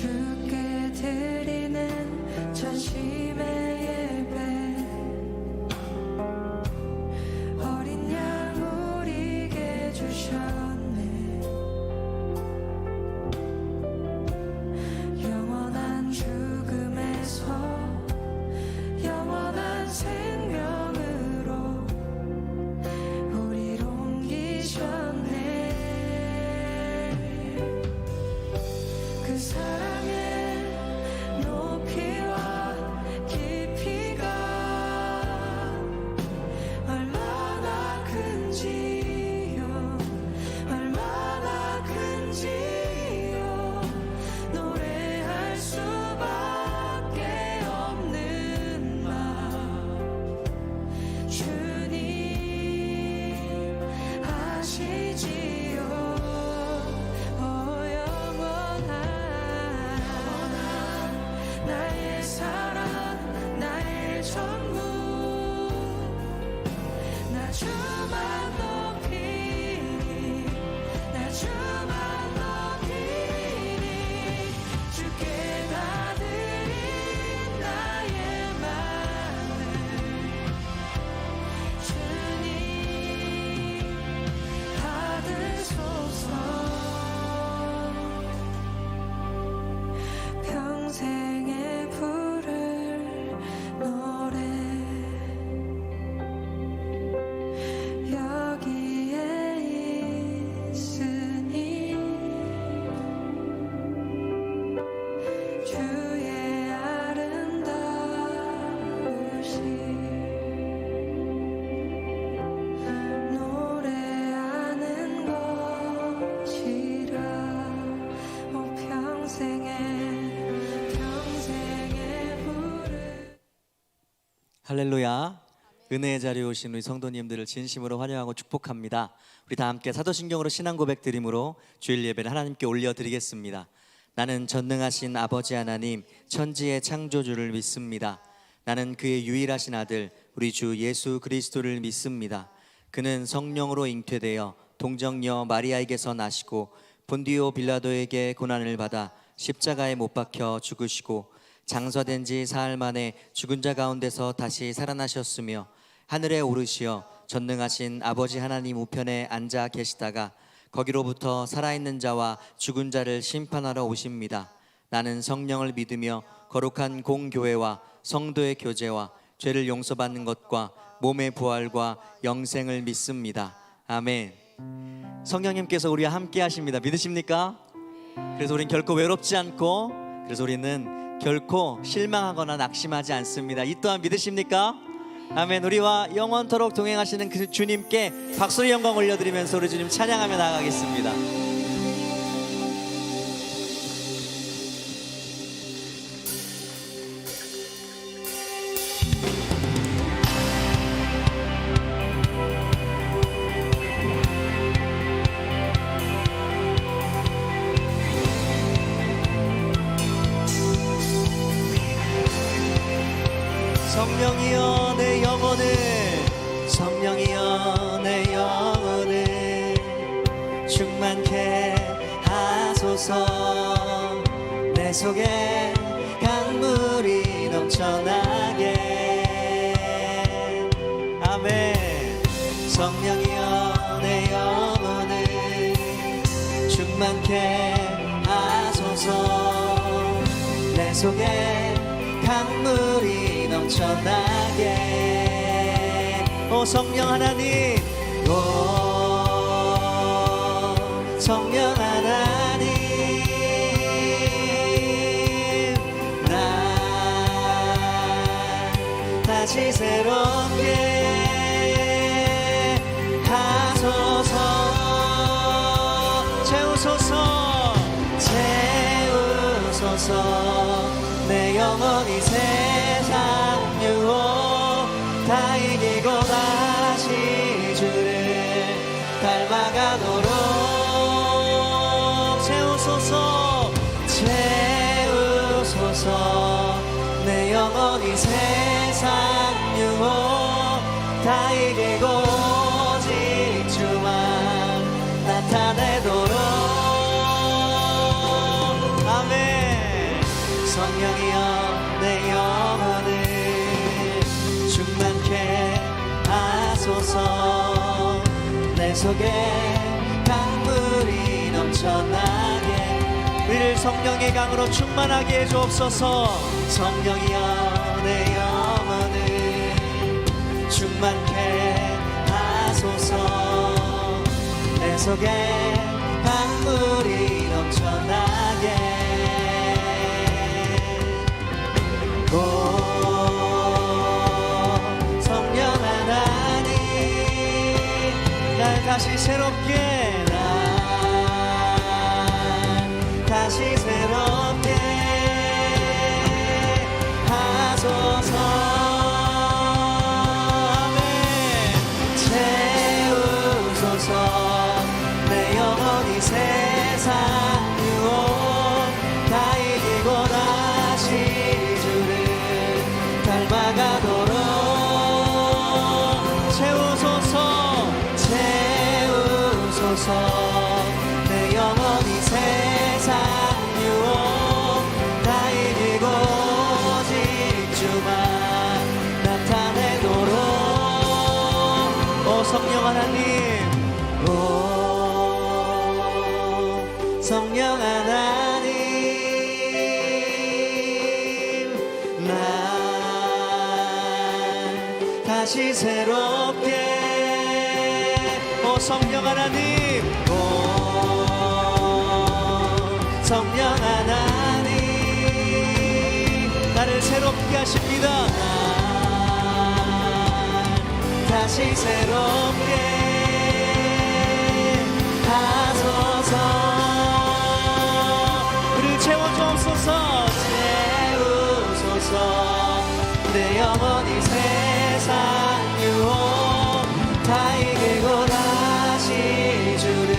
주께 드리는 전심의 예배 어린 양 우리에게 주셨네. 영원한 죽음에서 영원한 생명으로 우리를 옮기셨네. 그 사랑의 높이와 깊이가 얼마나 큰지요, 얼마나 큰지요. 노래할 수밖에 없는 마음 주님 아시지요. 나의 사랑, 나의 전부, 나 주만 높이니, 나 주만 높이니. 주께 다 드린 나의 마음을 주님 받으소서. 평생에 부를 노래 여기에 있으니 주의 아름다우신 노래하는 것이라. 평생에 부를. 할렐루야. 은혜의 자리에 오신 우리 성도님들을 진심으로 환영하고 축복합니다. 우리 다 함께 사도신경으로 신앙 고백 드림으로 주일 예배를 하나님께 올려드리겠습니다. 나는 전능하신 아버지 하나님 천지의 창조주를 믿습니다. 나는 그의 유일하신 아들 우리 주 예수 그리스도를 믿습니다. 그는 성령으로 잉태되어 동정녀 마리아에게서 나시고 본디오 빌라도에게 고난을 받아 십자가에 못 박혀 죽으시고 장사된 지 사흘 만에 죽은 자 가운데서 다시 살아나셨으며 하늘에 오르시어 전능하신 아버지 하나님 우편에 앉아 계시다가 거기로부터 살아있는 자와 죽은 자를 심판하러 오십니다. 나는 성령을 믿으며 거룩한 공교회와 성도의 교제와 죄를 용서받는 것과 몸의 부활과 영생을 믿습니다. 아멘. 성령님께서 우리와 함께 하십니다. 믿으십니까? 그래서 우리는 결코 외롭지 않고, 그래서 우리는 결코 실망하거나 낙심하지 않습니다. 이 또한 믿으십니까? 아멘. 우리와 영원토록 동행하시는 그 주님께 박수의 영광 올려드리면서 우리 주님 찬양하며 나아가겠습니다. 성령이여 내 영혼을, 성령이여 내 영혼을 충만케 하소서. 내 속에 강물이 넘쳐나게. 아멘. 성령이여 내 영혼을 충만케 하소서. 내 속에 강물이 넘쳐나게. 오 성령 하나님, 오 성령 하나님, 나 다시 새롭게 하소서. 채우소서, 채우소서. 내 영혼이 세상 유혹 다 이기고 다시 주를 닮아가도록 채우소서, 채우소서. 내 영혼이 세상 유혹 다 이기고 오직 주만 나타내도록. 아멘. 성령이여 내 영혼을 충만케 하소서. 내 속에 강물이 넘쳐나게 우리를 성령의 강으로 충만하게 해주옵소서. 성령이여 내 영혼을 충만케 하소서. 내 속에 강물이 넘쳐나게. 오 성령 하나님 날 다시 새롭게 날 다시 새롭게 하소서. 아멘. 채우소서. 내 영혼이 세상 유혹 다 이기고 다시 주를 닮아가도록 채우소서. 채우소서. 내 영혼이 세상 유혹 다 이기고 오직 주만 나타내도록. 오 성령 하나님, 오 성령 하나님 날 다시 새롭게. 오 성령 하나님, 오 성령 하나님 나를 새롭게 하십니다. 날 다시 새롭게 하소서. 우리를 채워주옵소서. 채우소서. 내 영혼이 세상 유혹 다 이기고 다시 주를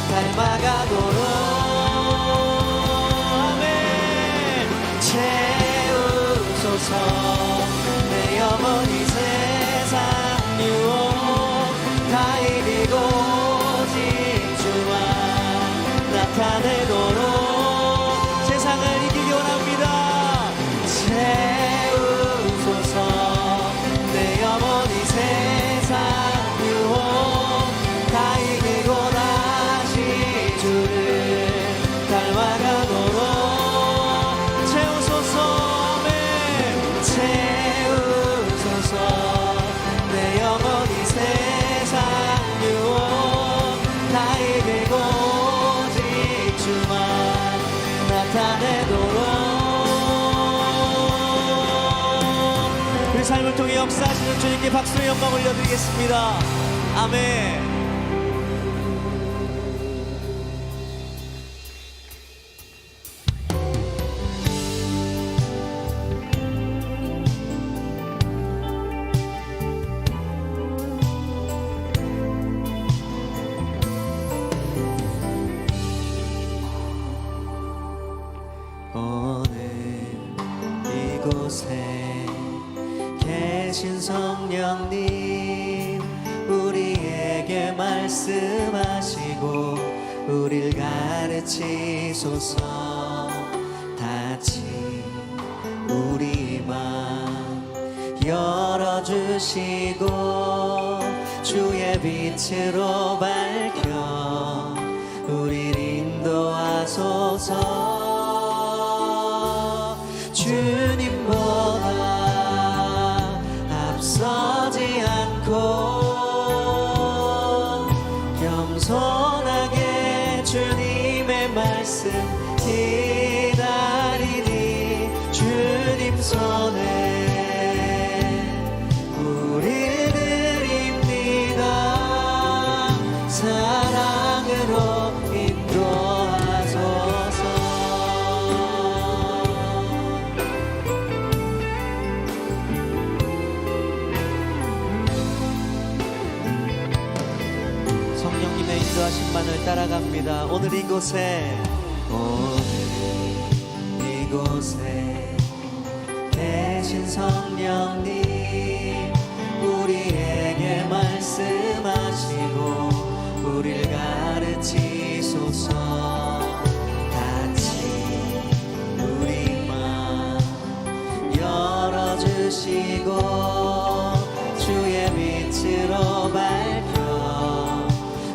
닮아가도록. 아멘. 채우소서. 내 영혼이 세상 유혹 다 이기고 오직 주만 나타내도록 세상을 이기기 원합니다. 채우소서. 내 영혼이 세상 유혹 다 이기고 다시 주를 닮아가도록 채우소서. 아멘. 채우소서. 내 영혼이 세상 유혹 다 이기고 오직 주만 나타내도록 우리 삶을 통해 역사하시는 주님께 박수의 영광 올려드리겠습니다. 아멘. 오늘 이곳에 계신 성령님 우리에게 말씀하시고 우릴 가르치소서. 다시 우리 맘 열어주시고 주의 빛으로 밝혀 우릴 인도하소서. 주님보다 앞서지 않고 겸손하게 주님의 말씀 기다리니 주님 손에 우릴 드립니다. 사랑으로 인도하소서. 성령님의 인도하심만을 따라갑니다. 오늘 이곳에 계신 성령님 우리에게 말씀하시고 우릴 가르치소서. 같이 우리 비추고 주의 빛으로 밝혀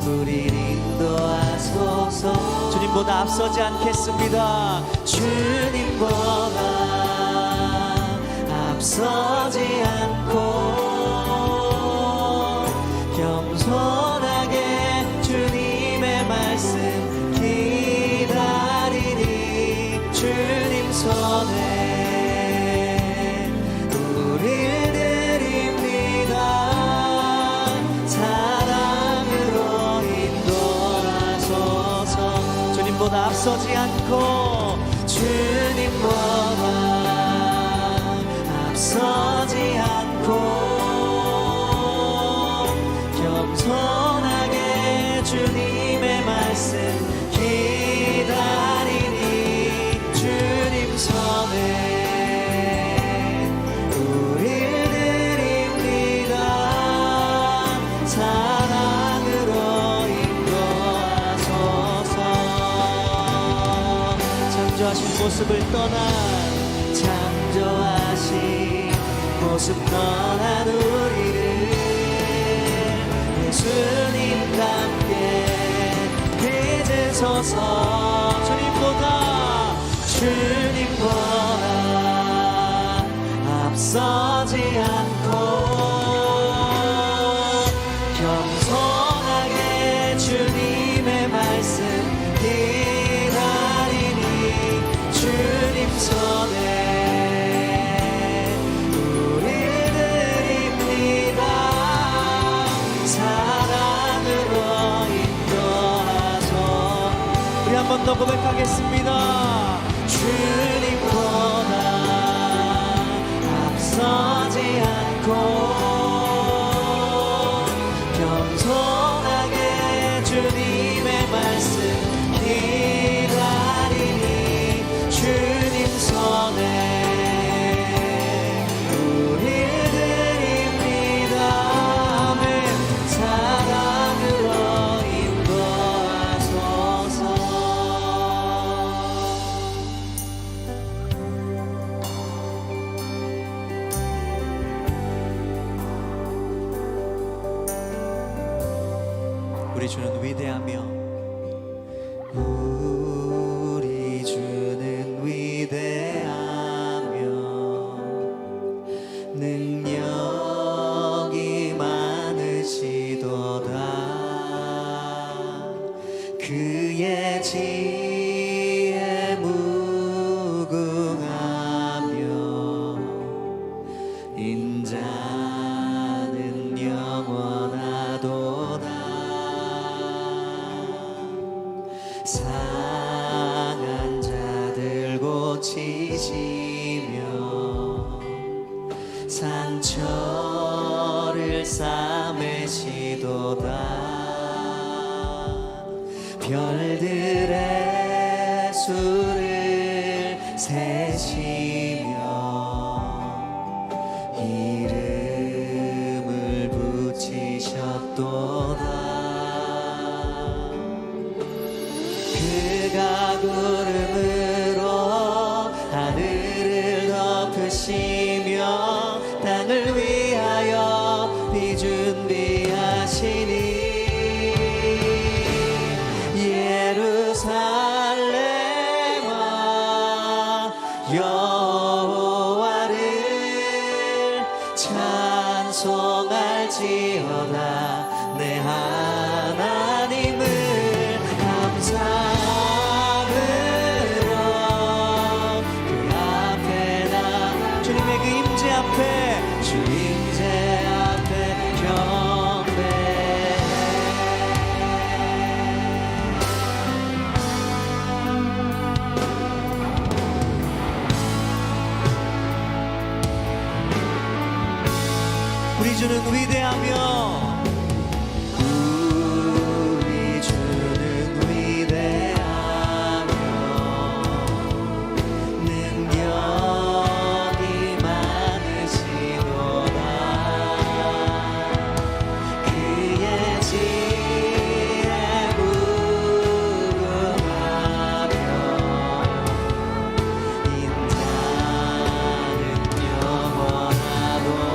우릴 인도하소서. 주님보다 앞서지 않겠습니다. 주님보다 앞서지 않고 겸손하게 주님의 말씀 기다리니 주님 손에 우릴 드립니다. 사랑으로 인도하소서. 주님보다 앞서지 않고 주님보다 앞서지 않고 겸손하게 주님의 말씀 기다리니 주님 손에 우릴 드립니다. 사랑으로 인도하소서. 창조하신 모습을 떠난 창조하신 모습 떠난 우리를 예수님과 함께 빚으소서. 주님보다 앞서지 않고 겸손하게 주님의 말씀 기다리니 주님 손에 우릴 드립니다. 사랑으로 인도하소. 우리 한 번 더 고백하겠습니다. 주님보다 앞서지 않고 겸손하게 주님의 말씀 기다리니 주님 손에 우릴 드립니다. 아멘. 사랑으로 인도하소서. 우리 주는 위대하며 우리 주는 위대하며 능력이 많으시도다. 그의 지혜 무궁하며 인자는 영원하도다. 상한 자들 고치시며 상처를 싸매시도다. 별들의 수를 세시며 이름을 붙이셨도다. 그가 구름으로 하늘을 덮으시며 땅을 위하여 비 준비하시니 예루살렘아 여호와를 찬송할지어다. 내 하나님을 감사함으로 그 앞에 나 주님의 그 임재 앞에 주 임재 앞에 경배해. 우리 주는 위대하며 우리 주는 위대하며 능력이 많으시도다. 그의 지혜 무궁하며 인자는 영원하도다.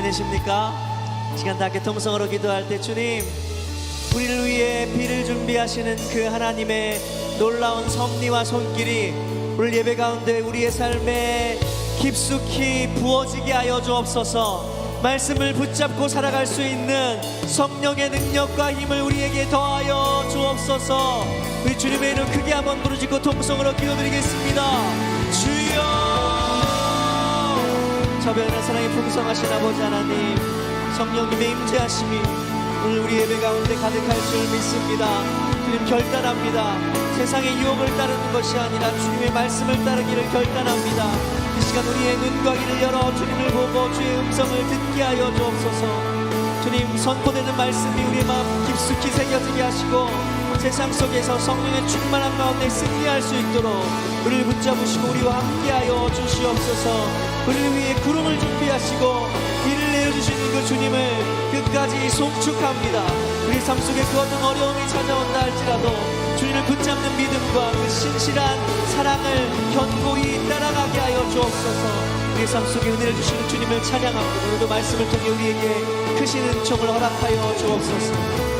지내십니까? 시간 다 함께 통성으로 기도할 때 주님, 우리를 위해 비를 준비하시는 그 하나님의 놀라운 섭리와 손길이 오늘 예배 가운데 우리의 삶에 깊숙이 부어지게 하여 주옵소서. 말씀을 붙잡고 살아갈 수 있는 성령의 능력과 힘을 우리에게 더하여 주옵소서. 우리 주님의 이름 크게 한번 부르짖고 통성으로 기도드리겠습니다. 주여, 저변한 사랑이 풍성하신 아버지 하나님, 성령님의 임재하심이 오늘 우리 예배 가운데 가득할 줄 믿습니다. 주님, 결단합니다. 세상의 유혹을 따르는 것이 아니라 주님의 말씀을 따르기를 결단합니다. 이 시간 우리의 눈과 귀를 열어 주님을 보고 주의 음성을 듣게 하여 주옵소서. 주님, 선포되는 말씀이 우리의 마음 깊숙이 새겨지게 하시고 세상 속에서 성령의 충만한 가운데 승리할 수 있도록 우리를 붙잡으시고 우리와 함께하여 주시옵소서. 우리를 위해 구름을 준비하시고 비를 내려주시는 그 주님을 끝까지 송축합니다. 우리 삶 속에 그 어떤 어려움이 찾아온다 할지라도 주님을 붙잡는 믿음과 그 신실한 사랑을 견고히 따라가게 하여 주옵소서. 우리 삶 속에 은혜를 주시는 주님을 찬양하고 오늘도 말씀을 통해 우리에게 크신 은총을 허락하여 주옵소서.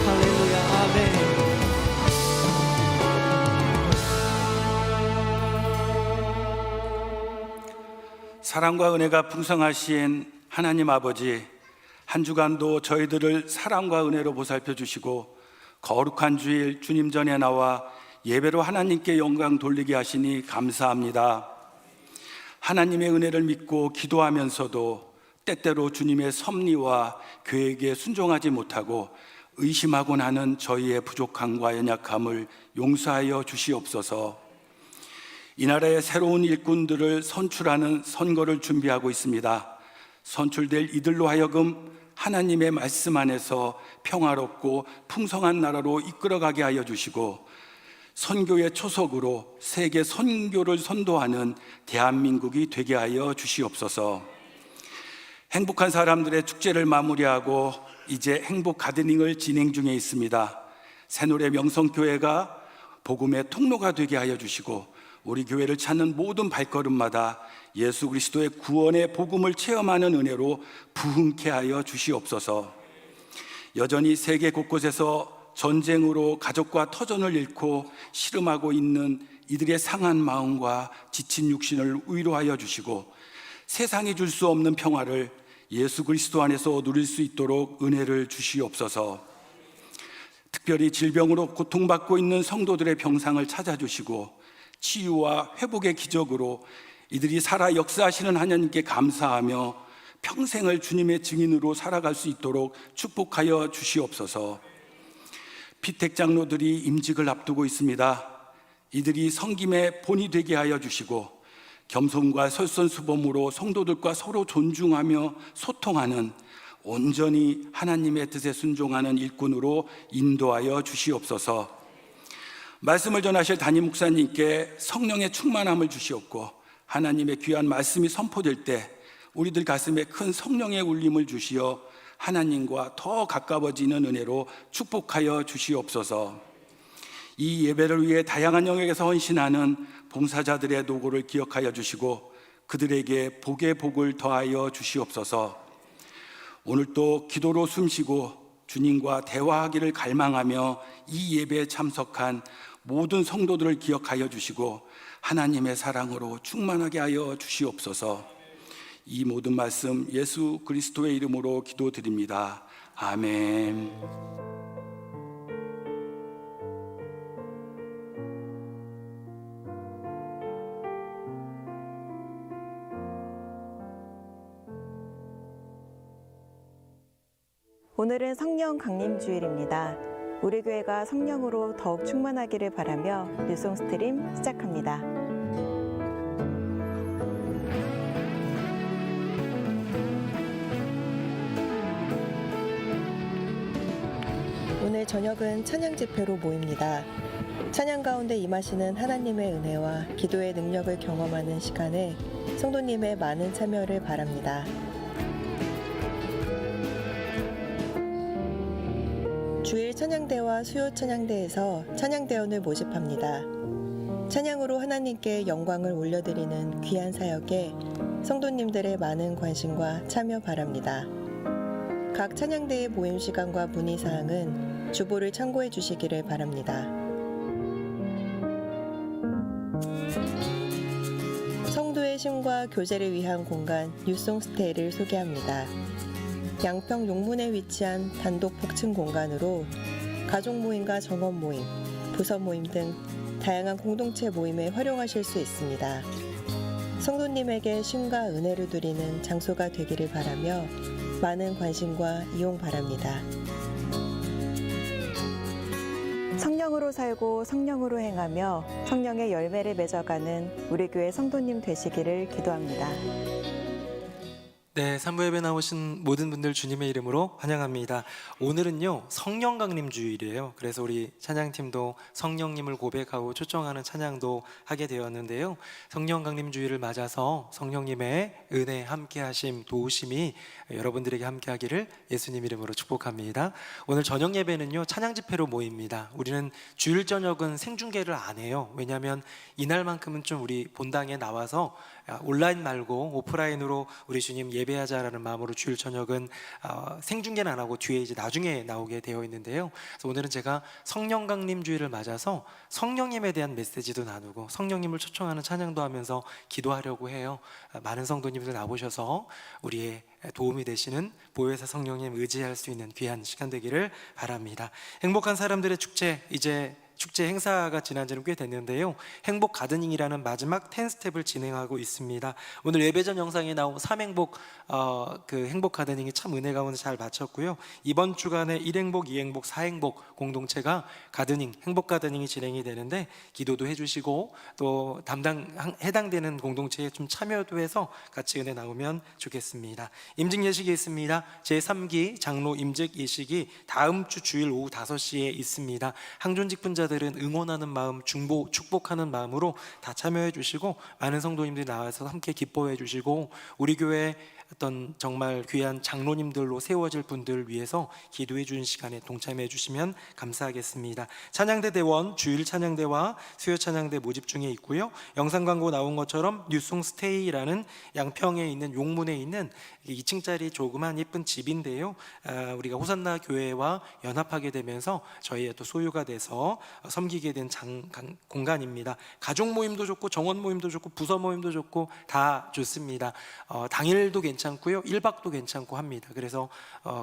할렐루야. 아멘. 사랑과 은혜가 풍성하신 하나님 아버지, 한 주간도 저희들을 사랑과 은혜로 보살펴 주시고 거룩한 주일 주님 전에 나와 예배로 하나님께 영광 돌리게 하시니 감사합니다. 하나님의 은혜를 믿고 기도하면서도 때때로 주님의 섭리와 계획에 순종하지 못하고 의심하곤 하는 저희의 부족함과 연약함을 용서하여 주시옵소서. 이 나라의 새로운 일꾼들을 선출하는 선거를 준비하고 있습니다. 선출될 이들로 하여금 하나님의 말씀 안에서 평화롭고 풍성한 나라로 이끌어가게 하여 주시고 선교의 초석으로 세계 선교를 선도하는 대한민국이 되게 하여 주시옵소서. 행복한 사람들의 축제를 마무리하고 이제 행복 가드닝을 진행 중에 있습니다. 새노래 명성교회가 복음의 통로가 되게 하여 주시고 우리 교회를 찾는 모든 발걸음마다 예수 그리스도의 구원의 복음을 체험하는 은혜로 부흥케 하여 주시옵소서. 여전히 세계 곳곳에서 전쟁으로 가족과 터전을 잃고 씨름하고 있는 이들의 상한 마음과 지친 육신을 위로하여 주시고 세상이 줄 수 없는 평화를 예수 그리스도 안에서 누릴 수 있도록 은혜를 주시옵소서. 특별히 질병으로 고통받고 있는 성도들의 병상을 찾아주시고 치유와 회복의 기적으로 이들이 살아 역사하시는 하나님께 감사하며 평생을 주님의 증인으로 살아갈 수 있도록 축복하여 주시옵소서. 피택 장로들이 임직을 앞두고 있습니다. 이들이 섬김의 본이 되게 하여 주시고 겸손과 설선수범으로 성도들과 서로 존중하며 소통하는 온전히 하나님의 뜻에 순종하는 일꾼으로 인도하여 주시옵소서. 말씀을 전하실 담임 목사님께 성령의 충만함을 주시옵고 하나님의 귀한 말씀이 선포될 때 우리들 가슴에 큰 성령의 울림을 주시어 하나님과 더 가까워지는 은혜로 축복하여 주시옵소서. 이 예배를 위해 다양한 영역에서 헌신하는 봉사자들의 노고를 기억하여 주시고 그들에게 복의 복을 더하여 주시옵소서. 오늘도 기도로 숨쉬고 주님과 대화하기를 갈망하며 이 예배에 참석한 모든 성도들을 기억하여 주시고 하나님의 사랑으로 충만하게 하여 주시옵소서. 이 모든 말씀 예수 그리스도의 이름으로 기도드립니다. 아멘. 오늘은 성령 강림 주일입니다. 우리 교회가 성령으로 더욱 충만하기를 바라며 뉴송 스트림 시작합니다. 오늘 저녁은 찬양 집회로 모입니다. 찬양 가운데 임하시는 하나님의 은혜와 기도의 능력을 경험하는 시간에 성도님의 많은 참여를 바랍니다. 주일 찬양대와 수요 찬양대에서 찬양대원을 모집합니다. 찬양으로 하나님께 영광을 올려드리는 귀한 사역에 성도님들의 많은 관심과 참여 바랍니다. 각 찬양대의 모임 시간과 문의 사항은 주보를 참고해 주시기를 바랍니다. 성도의 쉼과 교제를 위한 공간 뉴송스테이를 소개합니다. 양평 용문에 위치한 단독 복층 공간으로 가족 모임과 정원 모임, 부서 모임 등 다양한 공동체 모임에 활용하실 수 있습니다. 성도님에게 쉼과 은혜를 누리는 장소가 되기를 바라며 많은 관심과 이용 바랍니다. 성령으로 살고 성령으로 행하며 성령의 열매를 맺어가는 우리 교회 성도님 되시기를 기도합니다. 네, 산부 예배 나오신 모든 분들 주님의 이름으로 환영합니다. 오늘은요 성령 강림 주일이에요. 그래서 우리 찬양팀도 성령님을 고백하고 초청하는 찬양도 하게 되었는데요. 성령 강림 주일을 맞아서 성령님의 은혜, 함께하심, 도우심이 여러분들에게 함께하기를 예수님 이름으로 축복합니다. 오늘 저녁 예배는요 찬양 집회로 모입니다. 우리는 주일 저녁은 생중계를 안 해요. 왜냐하면 이날만큼은 좀 우리 본당에 나와서 온라인 말고 오프라인으로 우리 주님 예배하자라는 마음으로 주일 저녁은 생중계는 안 하고 뒤에 이제 나중에 나오게 되어 있는데요. 그래서 오늘은 제가 성령 강림 주일을 맞아서 성령님에 대한 메시지도 나누고 성령님을 초청하는 찬양도 하면서 기도하려고 해요. 많은 성도님들 나오셔서 우리의 도움이 되시는 보혜사 성령님 의지할 수 있는 귀한 시간 되기를 바랍니다. 행복한 사람들의 축제, 이제 축제 행사가 지난 지는 꽤 됐는데요. 행복 가드닝이라는 마지막 10스텝을 진행하고 있습니다. 오늘 예배전 영상에 나온 3행복 그 행복 가드닝이 참 은혜 가운데 잘 마쳤고요. 이번 주간에 1행복, 2행복, 4행복 공동체가 가드닝, 행복 가드닝이 진행이 되는데 기도도 해주시고 또 해당되는 공동체에 좀 참여도 해서 같이 은혜 나오면 좋겠습니다. 임직 예식이 있습니다. 제3기 장로 임직 예식이 다음 주 주일 오후 5시에 있습니다. 항존 직분자들은 응원하는 마음, 축복하는 마음으로 다 참여해 주시고 많은 성도님들이 나와서 함께 기뻐해 주시고 우리 교회 어떤 정말 귀한 장로님들로 세워질 분들을 위해서 기도해 주는 시간에 동참해 주시면 감사하겠습니다. 찬양대 대원 주일 찬양대와 수요 찬양대 모집 중에 있고요. 영상 광고 나온 것처럼 뉴송스테이라는 양평에 있는 용문에 있는 2층짜리 조그만 예쁜 집인데요. 우리가 호산나 교회와 연합하게 되면서 저희의 또 소유가 돼서 섬기게 된 공간입니다. 가족 모임도 좋고 정원 모임도 좋고 부서 모임도 좋고 다 좋습니다. 당일도 괜찮고요, 1박도 괜찮고 합니다. 그래서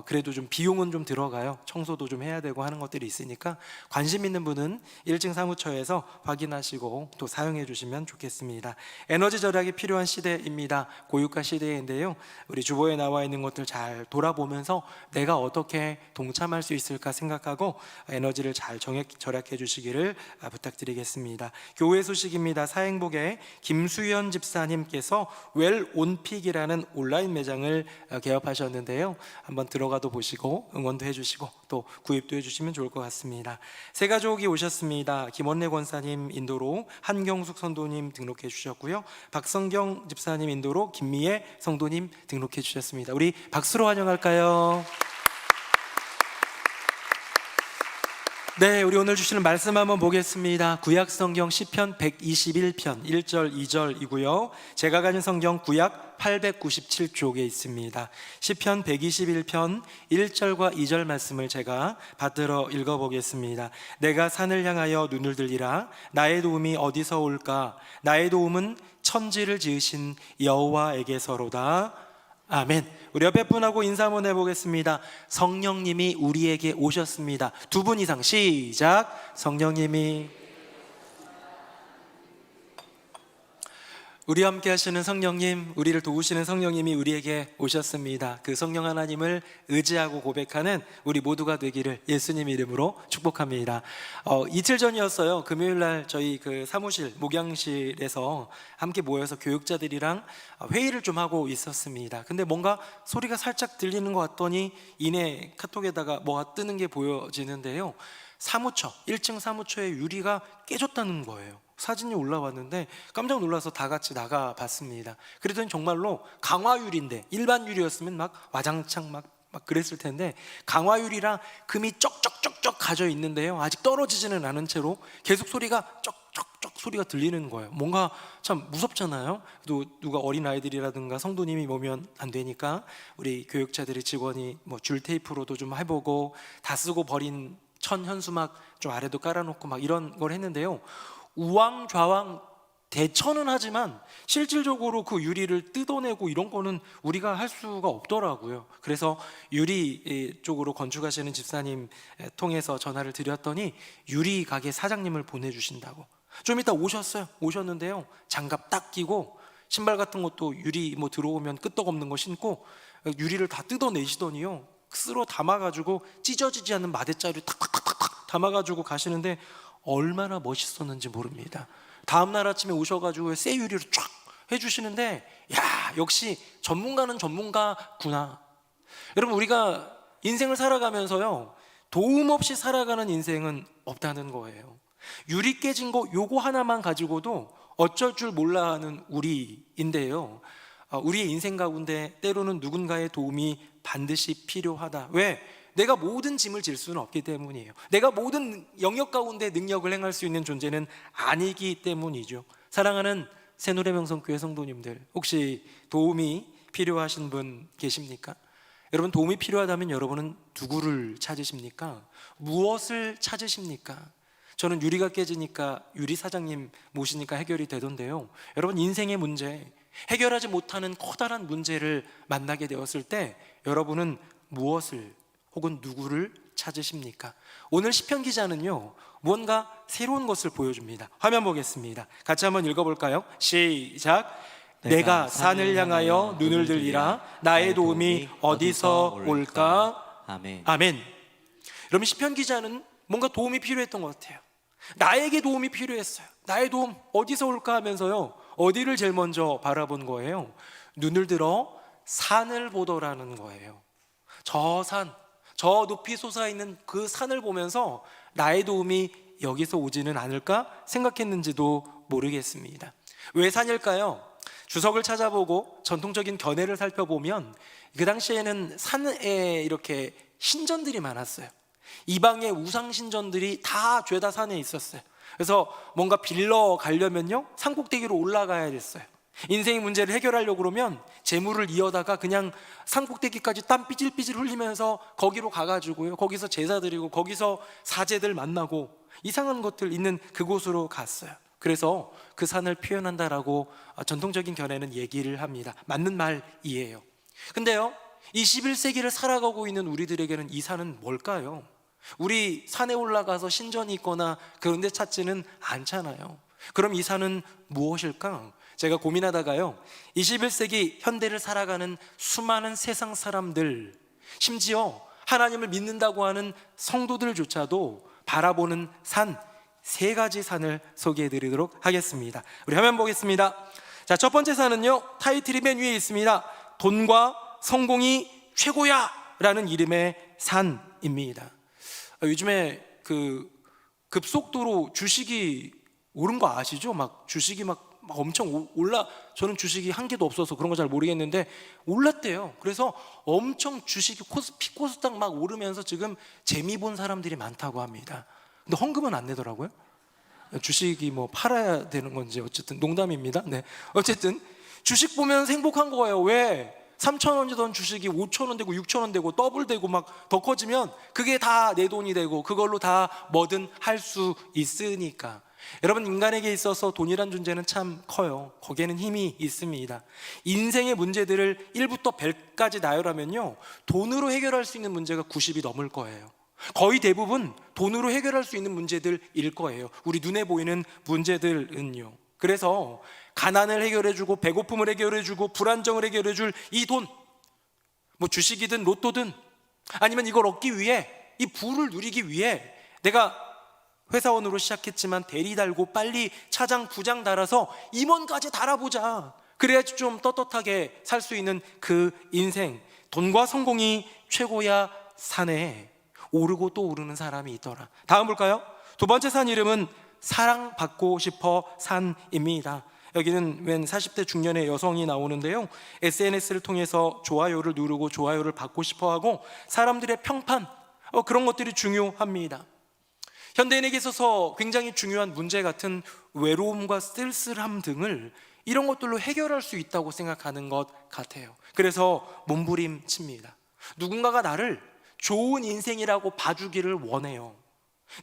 그래도 좀 비용은 좀 들어가요. 청소도 좀 해야 되고 하는 것들이 있으니까 관심 있는 분은 1층 사무처에서 확인하시고 또 사용해 주시면 좋겠습니다. 에너지 절약이 필요한 시대입니다. 고유가 시대인데요. 우리 주보에 나와 있는 것들 잘 돌아보면서 내가 어떻게 동참할 수 있을까 생각하고 에너지를 잘 절약해 주시기를 부탁드리겠습니다. 교회 소식입니다. 사행복에 김수연 집사님께서 웰온픽이라는 온라인 매장을 개업하셨는데요. 한번 들어가도 보시고 응원도 해주시고 또 구입도 해주시면 좋을 것 같습니다. 세 가족이 오셨습니다. 김원래 권사님 인도로 한경숙 선도님 등록해 주셨고요. 박성경 집사님 인도로 김미애 성도님 등록해 주셨습니다. 우리 박수로 환영할까요? 네, 우리 오늘 주시는 말씀 한번 보겠습니다. 구약 성경 시편 121편 1절 2절이고요. 제가 가진 성경 구약 897쪽에 있습니다. 시편 121편 1절과 2절 말씀을 제가 받들어 읽어보겠습니다. 내가 산을 향하여 눈을 들리라. 나의 도움이 어디서 올까? 나의 도움은 천지를 지으신 여호와에게서로다. 아멘. 우리 옆에 분하고 인사 한번 해보겠습니다. 성령님이 우리에게 오셨습니다. 두 분 이상 시작. 성령님이 우리와 함께 하시는 성령님, 우리를 도우시는 성령님이 우리에게 오셨습니다. 그 성령 하나님을 의지하고 고백하는 우리 모두가 되기를 예수님 이름으로 축복합니다. 이틀 전이었어요. 금요일날 저희 그 사무실 목양실에서 함께 모여서 교육자들이랑 회의를 좀 하고 있었습니다. 근데 뭔가 소리가 살짝 들리는 것 같더니 이내 카톡에다가 뭐가 뜨는 게 보여지는데요. 1층 사무처의 유리가 깨졌다는 거예요. 사진이 올라왔는데 깜짝 놀라서 다 같이 나가 봤습니다. 그랬더니 정말로 강화유리인데, 일반 유리였으면 막 와장창 막 그랬을 텐데 강화유리라 금이 쩍쩍쩍쩍 가져 있는데요. 아직 떨어지지는 않은 채로 계속 소리가 쩍쩍쩍 소리가 들리는 거예요. 뭔가 참 무섭잖아요. 또 누가 어린 아이들이라든가 성도님이 오면 안 되니까 우리 교육자들이 직원이 뭐 줄 테이프로도 좀 해보고 다 쓰고 버린 천 현수막 좀 아래도 깔아놓고 막 이런 걸 했는데요. 우왕좌왕 대처는 하지만 실질적으로 그 유리를 뜯어내고 이런 거는 우리가 할 수가 없더라고요. 그래서 유리 쪽으로 건축하시는 집사님 통해서 전화를 드렸더니 유리 가게 사장님을 보내주신다고. 좀 이따 오셨어요. 오셨는데요, 장갑 딱 끼고 신발 같은 것도 유리 뭐 들어오면 끄떡없는 거 신고 유리를 다 뜯어내시더니요, 쓸어 담아가지고 찢어지지 않는 마대자루 탁탁탁탁 담아가지고 가시는데 얼마나 멋있었는지 모릅니다. 다음날 아침에 오셔가지고 새 유리로 쫙 해주시는데, 야, 역시 전문가는 전문가구나. 여러분, 우리가 인생을 살아가면서요, 도움 없이 살아가는 인생은 없다는 거예요. 유리 깨진 거 요거 하나만 가지고도 어쩔 줄 몰라 하는 우리인데요, 우리의 인생 가운데 때로는 누군가의 도움이 반드시 필요하다. 왜? 내가 모든 짐을 질 수는 없기 때문이에요. 내가 모든 영역 가운데 능력을 행할 수 있는 존재는 아니기 때문이죠. 사랑하는 새노래명성교회 성도님들, 혹시 도움이 필요하신 분 계십니까? 여러분, 도움이 필요하다면 여러분은 누구를 찾으십니까? 무엇을 찾으십니까? 저는 유리가 깨지니까 유리 사장님 모시니까 해결이 되던데요, 여러분, 인생의 문제, 해결하지 못하는 커다란 문제를 만나게 되었을 때 여러분은 무엇을 혹은 누구를 찾으십니까? 오늘 시편 기자는요, 무언가 새로운 것을 보여줍니다. 화면 보겠습니다. 같이 한번 읽어볼까요? 시작. 내가 산을 향하여 눈을 들리라. 나의 도움이 어디서 올까? 아멘. 아멘. 여러분, 시편 기자는 뭔가 도움이 필요했던 것 같아요. 나에게 도움이 필요했어요. 나의 도움 어디서 올까 하면서요, 어디를 제일 먼저 바라본 거예요? 눈을 들어 산을 보더라는 거예요. 저 산, 저 높이 솟아있는 그 산을 보면서 나의 도움이 여기서 오지는 않을까 생각했는지도 모르겠습니다. 왜 산일까요? 주석을 찾아보고 전통적인 견해를 살펴보면 그 당시에는 산에 이렇게 신전들이 많았어요. 이방의 우상 신전들이 다 죄다 산에 있었어요. 그래서 뭔가 빌러 가려면요, 산꼭대기로 올라가야 됐어요. 인생의 문제를 해결하려고 그러면 재물을 이어다가 그냥 산꼭대기까지 땀 삐질삐질 흘리면서 거기로 가가지고요, 거기서 제사 드리고 거기서 사제들 만나고 이상한 것들 있는 그곳으로 갔어요. 그래서 그 산을 표현한다라고 전통적인 견해는 얘기를 합니다. 맞는 말이에요. 근데요, 21세기를 살아가고 있는 우리들에게는 이 산은 뭘까요? 우리 산에 올라가서 신전이 있거나 그런 데 찾지는 않잖아요. 그럼 이 산은 무엇일까? 제가 고민하다가요, 21세기 현대를 살아가는 수많은 세상 사람들, 심지어 하나님을 믿는다고 하는 성도들조차도 바라보는 산, 세 가지 산을 소개해 드리도록 하겠습니다. 우리 화면 보겠습니다. 자, 첫 번째 산은요, 타이틀이 맨 위에 있습니다. 돈과 성공이 최고야 라는 이름의 산입니다. 요즘에 그 급속도로 주식이 오른 거 아시죠? 막 주식이 막 엄청 올라, 저는 주식이 한 개도 없어서 그런 거 잘 모르겠는데 올랐대요. 그래서 엄청 주식이 코스닥 막 오르면서 지금 재미 본 사람들이 많다고 합니다. 근데 헌금은 안 내더라고요. 주식이 뭐 팔아야 되는 건지, 어쨌든 농담입니다. 네, 어쨌든 주식 보면 행복한 거예요. 왜? 3,000원이던 주식이 5,000원 되고 6,000원 되고 더블 되고 막 더 커지면 그게 다 내 돈이 되고 그걸로 다 뭐든 할 수 있으니까. 여러분, 인간에게 있어서 돈이란 존재는 참 커요. 거기에는 힘이 있습니다. 인생의 문제들을 1부터 100까지 나열하면요, 돈으로 해결할 수 있는 문제가 90이 넘을 거예요. 거의 대부분 돈으로 해결할 수 있는 문제들일 거예요. 우리 눈에 보이는 문제들은요. 그래서 가난을 해결해주고 배고픔을 해결해주고 불안정을 해결해줄 이 돈, 뭐 주식이든 로또든, 아니면 이걸 얻기 위해, 이 부를 누리기 위해 내가 회사원으로 시작했지만 대리 달고 빨리 차장 부장 달아서 임원까지 달아보자, 그래야지 좀 떳떳하게 살 수 있는 그 인생, 돈과 성공이 최고야 산에 오르고 또 오르는 사람이 있더라. 다음 볼까요? 두 번째 산 이름은 사랑받고 싶어 산입니다. 여기는 웬 40대 중년의 여성이 나오는데요, SNS를 통해서 좋아요를 누르고 좋아요를 받고 싶어하고 사람들의 평판, 그런 것들이 중요합니다. 현대인에게 있어서 굉장히 중요한 문제 같은 외로움과 쓸쓸함 등을 이런 것들로 해결할 수 있다고 생각하는 것 같아요. 그래서 몸부림칩니다. 누군가가 나를 좋은 인생이라고 봐주기를 원해요.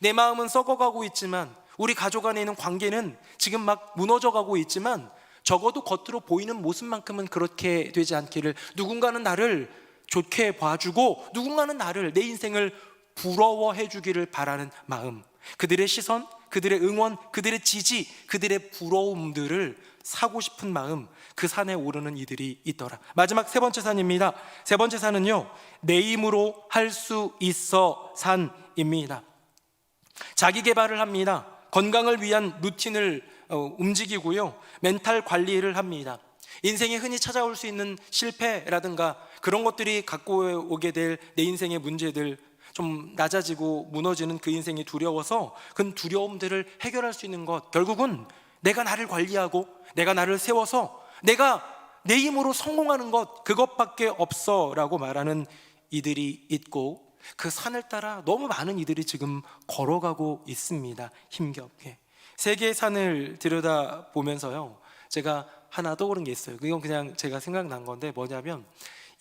내 마음은 썩어가고 있지만, 우리 가족 안에 있는 관계는 지금 막 무너져가고 있지만, 적어도 겉으로 보이는 모습만큼은 그렇게 되지 않기를, 누군가는 나를 좋게 봐주고 누군가는 나를, 내 인생을 부러워해 주기를 바라는 마음, 그들의 시선, 그들의 응원, 그들의 지지, 그들의 부러움들을 사고 싶은 마음, 그 산에 오르는 이들이 있더라. 마지막 세 번째 산입니다. 세 번째 산은요, 내 힘으로 할 수 있어 산입니다. 자기 개발을 합니다. 건강을 위한 루틴을 움직이고요, 멘탈 관리를 합니다. 인생에 흔히 찾아올 수 있는 실패라든가 그런 것들이 갖고 오게 될 내 인생의 문제들, 좀 낮아지고 무너지는 그 인생이 두려워서 그 두려움들을 해결할 수 있는 것, 결국은 내가 나를 관리하고 내가 나를 세워서 내가 내 힘으로 성공하는 것, 그것밖에 없어 라고 말하는 이들이 있고, 그 산을 따라 너무 많은 이들이 지금 걸어가고 있습니다. 힘겹게. 세 개의 산을 들여다보면서요, 제가 하나 떠오른 게 있어요. 이건 그냥 제가 생각난 건데, 뭐냐면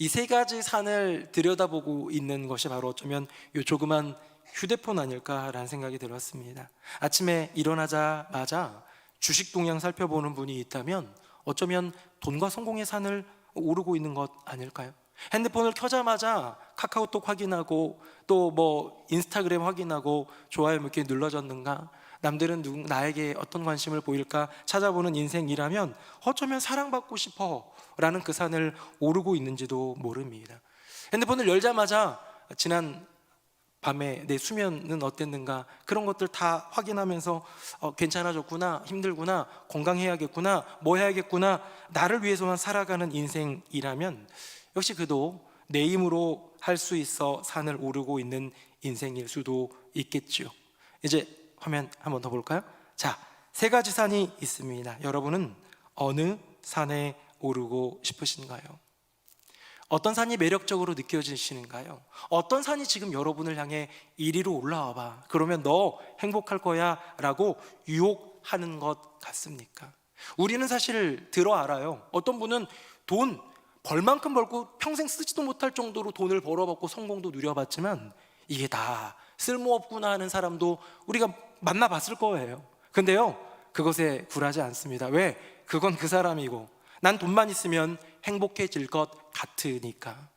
이 세 가지 산을 들여다보고 있는 것이 바로 어쩌면 이 조그만 휴대폰 아닐까라는 생각이 들었습니다. 아침에 일어나자마자 주식 동향 살펴보는 분이 있다면 어쩌면 돈과 성공의 산을 오르고 있는 것 아닐까요? 핸드폰을 켜자마자 카카오톡 확인하고 또 뭐 인스타그램 확인하고 좋아요 몇 개 눌러졌는가, 남들은 나에게 어떤 관심을 보일까 찾아보는 인생이라면 어쩌면 사랑받고 싶어 라는 그 산을 오르고 있는지도 모릅니다. 핸드폰을 열자마자 지난 밤에 내 수면은 어땠는가, 그런 것들 다 확인하면서 괜찮아졌구나, 힘들구나, 건강해야겠구나, 뭐 해야겠구나, 나를 위해서만 살아가는 인생이라면 역시 그도 내 힘으로 할 수 있어 산을 오르고 있는 인생일 수도 있겠죠. 이제 화면 한번 더 볼까요? 자, 세 가지 산이 있습니다. 여러분은 어느 산에 오르고 싶으신가요? 어떤 산이 매력적으로 느껴지시는가요? 어떤 산이 지금 여러분을 향해 이리로 올라와 봐, 그러면 너 행복할 거야 라고 유혹하는 것 같습니까? 우리는 사실 들어 알아요. 어떤 분은 돈 벌 만큼 벌고 평생 쓰지도 못할 정도로 돈을 벌어봤고 성공도 누려봤지만 이게 다 쓸모없구나 하는 사람도 우리가 만나봤을 거예요. 근데요, 그것에 굴하지 않습니다. 왜? 그건 그 사람이고 난 돈만 있으면 행복해질 것 같으니까.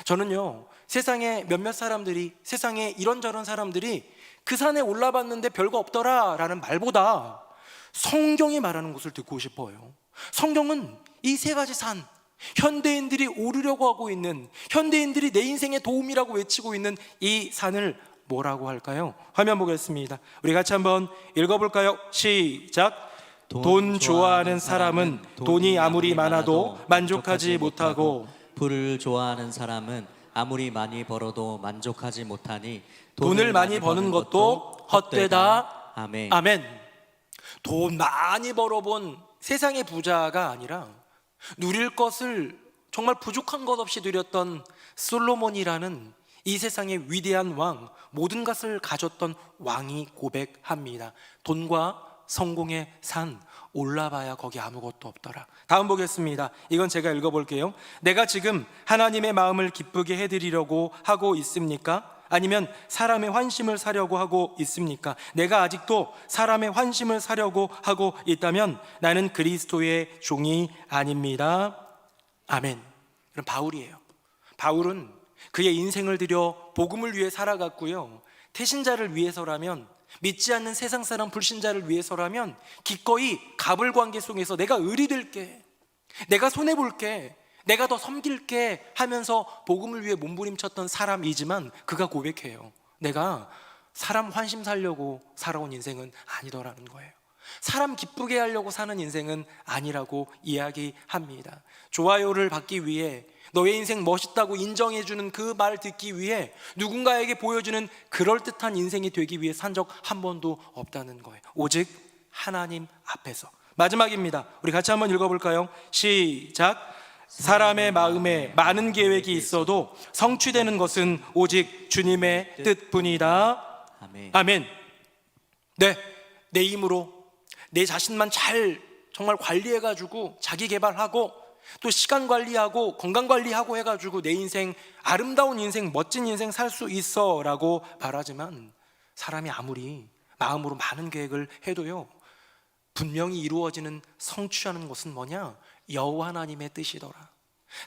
저는요, 세상에 몇몇 사람들이, 세상에 이런저런 사람들이 그 산에 올라봤는데 별거 없더라 라는 말보다 성경이 말하는 것을 듣고 싶어요. 성경은 이 세 가지 산, 현대인들이 오르려고 하고 있는, 현대인들이 내 인생의 도움이라고 외치고 있는 이 산을 뭐라고 할까요? 화면 보겠습니다. 우리 같이 한번 읽어볼까요? 시작. 돈 좋아하는 사람은 돈이 아무리 많아도 만족하지 못하고, 부를 좋아하는 사람은 아무리 많이 벌어도 만족하지 못하니 돈을 많이 버는 것도 헛되다. 아멘. 아멘. 돈 많이 벌어본 세상의 부자가 아니라 누릴 것을 정말 부족한 것 없이 누렸던 솔로몬이라는 이 세상의 위대한 왕, 모든 것을 가졌던 왕이 고백합니다. 돈과 성공의 산 올라봐야 거기 아무것도 없더라. 다음 보겠습니다. 이건 제가 읽어볼게요. 내가 지금 하나님의 마음을 기쁘게 해드리려고 하고 있습니까? 아니면 사람의 환심을 사려고 하고 있습니까? 내가 아직도 사람의 환심을 사려고 하고 있다면 나는 그리스도의 종이 아닙니다. 아멘. 그럼 바울이에요. 바울은 그의 인생을 들여 복음을 위해 살아갔고요, 태신자를 위해서라면, 믿지 않는 세상 사람 불신자를 위해서라면 기꺼이 갑을 관계 속에서 내가 을이 될게, 내가 손해볼게, 내가 더 섬길게 하면서 복음을 위해 몸부림쳤던 사람이지만 그가 고백해요. 내가 사람 환심 살려고 살아온 인생은 아니더라는 거예요. 사람 기쁘게 하려고 사는 인생은 아니라고 이야기합니다. 좋아요를 받기 위해, 너의 인생 멋있다고 인정해주는 그 말 듣기 위해, 누군가에게 보여주는 그럴듯한 인생이 되기 위해 산 적 한 번도 없다는 거예요. 오직 하나님 앞에서. 마지막입니다. 우리 같이 한번 읽어볼까요? 시작. 사람의 마음에 많은 계획이 있어도 성취되는 것은 오직 주님의 뜻뿐이다. 아멘. 아멘. 네, 내 힘으로 내 자신만 잘 정말 관리해가지고 자기 개발하고 또 시간 관리하고 건강 관리하고 해가지고 내 인생 아름다운 인생 멋진 인생 살 수 있어 라고 말하지만 사람이 아무리 마음으로 많은 계획을 해도요 분명히 이루어지는 성취하는 것은 뭐냐? 여호와 하나님의 뜻이더라.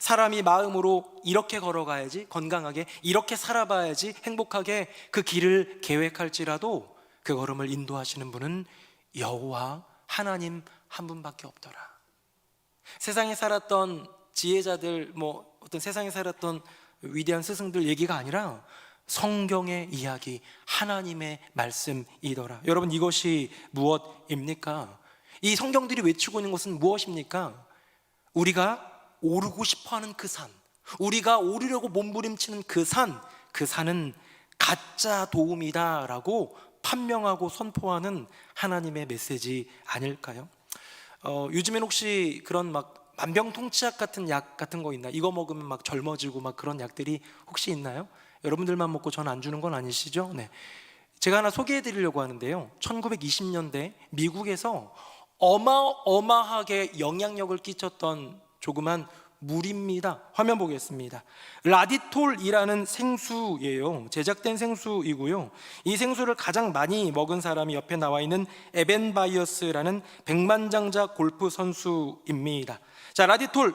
사람이 마음으로 이렇게 걸어가야지 건강하게 이렇게 살아봐야지 행복하게 그 길을 계획할지라도 그 걸음을 인도하시는 분은 여호와 하나님 한 분밖에 없더라. 세상에 살았던 지혜자들 어떤 세상에 살았던 위대한 스승들 얘기가 아니라 성경의 이야기 하나님의 말씀이더라. 여러분 이것이 무엇입니까? 이 성경들이 외치고 있는 것은 무엇입니까? 우리가 오르고 싶어하는 그 산, 우리가 오르려고 몸부림치는 그 산은 가짜 도움이다라고 판명하고 선포하는 하나님의 메시지 아닐까요? 요즘엔 혹시 그런 막 만병통치약 같은 약 같은 거 있나? 이거 먹으면 막 젊어지고 막 그런 약들이 혹시 있나요? 여러분들만 먹고 전 안 주는 건 아니시죠? 네. 제가 하나 소개해 드리려고 하는데요. 1920년대 미국에서 어마어마하게 영향력을 끼쳤던 조그만 물입니다. 화면 보겠습니다. 라디톨이라는 생수예요. 제작된 생수이고요. 이 생수를 가장 많이 먹은 사람이 옆에 나와 있는 에벤 바이어스라는 백만장자 골프 선수입니다. 자, 라디톨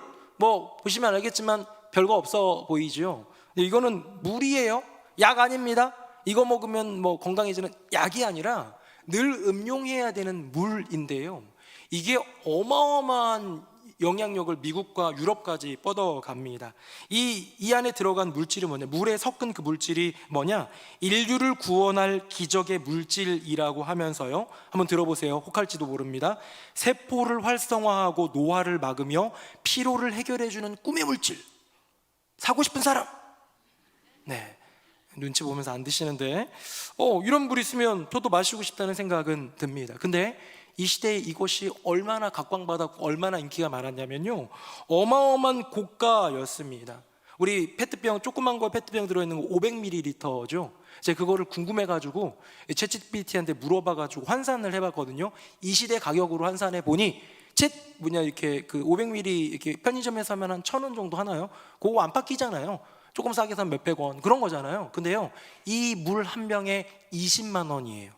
보시면 알겠지만 별거 없어 보이죠. 이거는 물이에요. 약 아닙니다. 이거 먹으면 건강해지는 약이 아니라 늘 음용해야 되는 물인데요. 이게 어마어마한 영향력을 미국과 유럽까지 뻗어갑니다. 이 안에 들어간 물질이 뭐냐? 물에 섞은 그 물질이 뭐냐? 인류를 구원할 기적의 물질이라고 하면서요. 한번 들어보세요. 혹할지도 모릅니다. 세포를 활성화하고 노화를 막으며 피로를 해결해주는 꿈의 물질. 사고 싶은 사람? 네. 눈치 보면서 안 드시는데 이런 물 있으면 저도 마시고 싶다는 생각은 듭니다. 근데 이 시대에 이것이 얼마나 각광받았고 얼마나 인기가 많았냐면요 어마어마한 고가였습니다. 우리 페트병 조그만 거 페트병 들어있는 거 500ml죠. 제가 그거를 궁금해가지고 챗GPT한테 물어봐가지고 환산을 해봤거든요. 이 시대 가격으로 환산해 보니 이렇게 그 500ml 이렇게 편의점에서 사면 한 1,000원 정도 하나요? 그거 안팎이잖아요. 조금 싸게 사면 몇백 원 그런 거잖아요. 근데요 이 물 한 병에 20만 원이에요.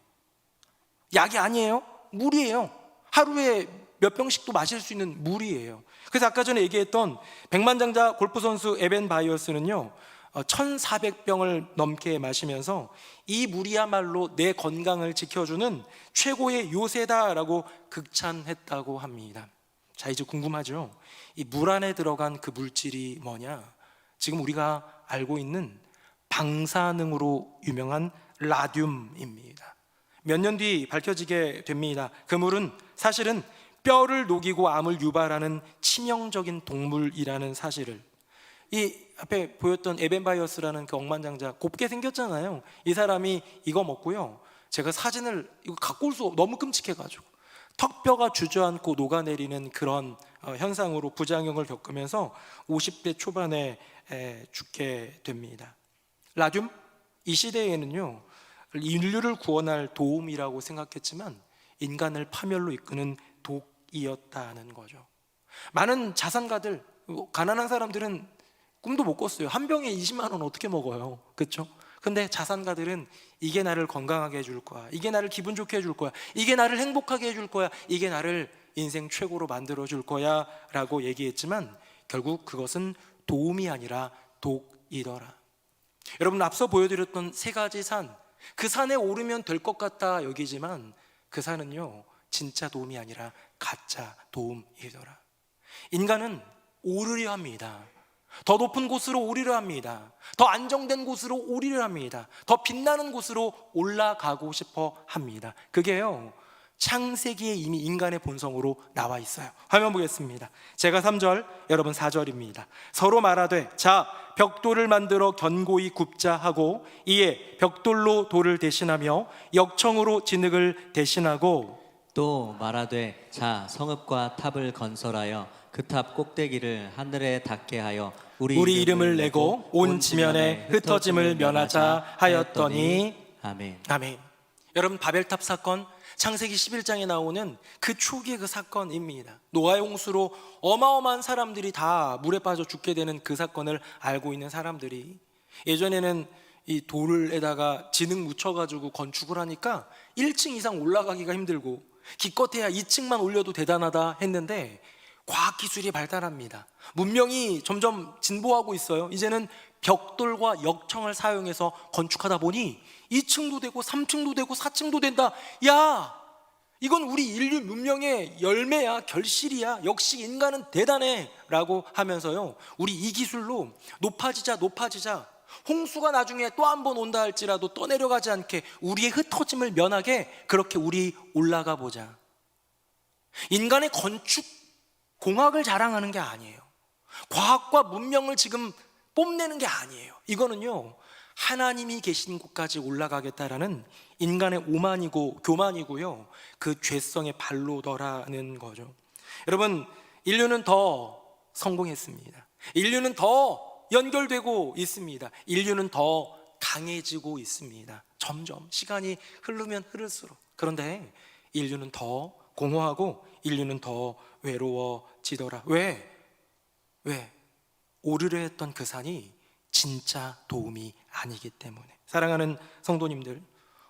약이 아니에요. 물이에요. 하루에 몇 병씩도 마실 수 있는 물이에요. 그래서 아까 전에 얘기했던 백만장자 골프 선수 에벤 바이어스는요 1,400병을 넘게 마시면서 이 물이야말로 내 건강을 지켜주는 최고의 요새다라고 극찬했다고 합니다. 자, 이제 궁금하죠? 이 물 안에 들어간 그 물질이 뭐냐? 지금 우리가 알고 있는 방사능으로 유명한 라듐입니다. 몇 년 뒤 밝혀지게 됩니다. 그 물은 사실은 뼈를 녹이고 암을 유발하는 치명적인 동물이라는 사실을. 이 앞에 보였던 에벤 바이어스라는 그 억만장자 곱게 생겼잖아요. 이 사람이 이거 먹고요. 제가 사진을 이거 갖고 올 수 너무 끔찍해가지고 턱뼈가 주저앉고 녹아내리는 그런 현상으로 부작용을 겪으면서 50대 초반에 죽게 됩니다. 라듐? 이 시대에는요 인류를 구원할 도움이라고 생각했지만 인간을 파멸로 이끄는 독이었다는 거죠. 많은 자산가들, 가난한 사람들은 꿈도 못 꿨어요. 한 병에 20만 원 어떻게 먹어요? 그렇죠? 근데 자산가들은 이게 나를 건강하게 해줄 거야, 이게 나를 기분 좋게 해줄 거야, 이게 나를 행복하게 해줄 거야, 이게 나를 인생 최고로 만들어줄 거야 라고 얘기했지만 결국 그것은 도움이 아니라 독이더라. 여러분 앞서 보여드렸던 세 가지 산, 그 산에 오르면 될 것 같다 여기지만 그 산은요 진짜 도움이 아니라 가짜 도움이더라. 인간은 오르려 합니다. 더 높은 곳으로 오르려 합니다. 더 안정된 곳으로 오르려 합니다. 더 빛나는 곳으로 올라가고 싶어 합니다. 그게요 창세기에 이미 인간의 본성으로 나와 있어요. 화면 보겠습니다. 제가 3절, 여러분 4절입니다. 서로 말하되 자 벽돌을 만들어 견고히 굽자 하고 이에 벽돌로 돌을 대신하며 역청으로 진흙을 대신하고 또 말하되 자 성읍과 탑을 건설하여 그 탑 꼭대기를 하늘에 닿게 하여 우리 이름을 내고 온 지면에 흩어짐을 면하자 하였더니 아멘. 아멘. 여러분, 바벨탑 사건, 창세기 11장에 나오는 그 초기의 그 사건입니다. 노아의 홍수로 어마어마한 사람들이 다 물에 빠져 죽게 되는 그 사건을 알고 있는 사람들이, 예전에는 이 돌에다가 진흙 묻혀가지고 건축을 하니까 1층 이상 올라가기가 힘들고 기껏해야 2층만 올려도 대단하다 했는데, 과학기술이 발달합니다. 문명이 점점 진보하고 있어요. 이제는 벽돌과 역청을 사용해서 건축하다 보니 2층도 되고 3층도 되고 4층도 된다. 야, 이건 우리 인류 문명의 열매야, 결실이야. 역시 인간은 대단해 라고 하면서요, 우리 이 기술로 높아지자 홍수가 나중에 또 한 번 온다 할지라도 떠내려가지 않게 우리의 흩어짐을 면하게 그렇게 우리 올라가 보자. 인간의 건축 공학을 자랑하는 게 아니에요. 과학과 문명을 지금 뽐내는 게 아니에요. 이거는요, 하나님이 계신 곳까지 올라가겠다라는 인간의 오만이고 교만이고요, 그 죄성의 발로더라는 거죠. 여러분, 인류는 더 성공했습니다. 인류는 더 연결되고 있습니다. 인류는 더 강해지고 있습니다. 점점 시간이 흐르면 흐를수록. 그런데 인류는 더 공허하고 인류는 더 외로워지더라. 왜? 오르려 했던 그 산이 진짜 도움이 아니기 때문에. 사랑하는 성도님들,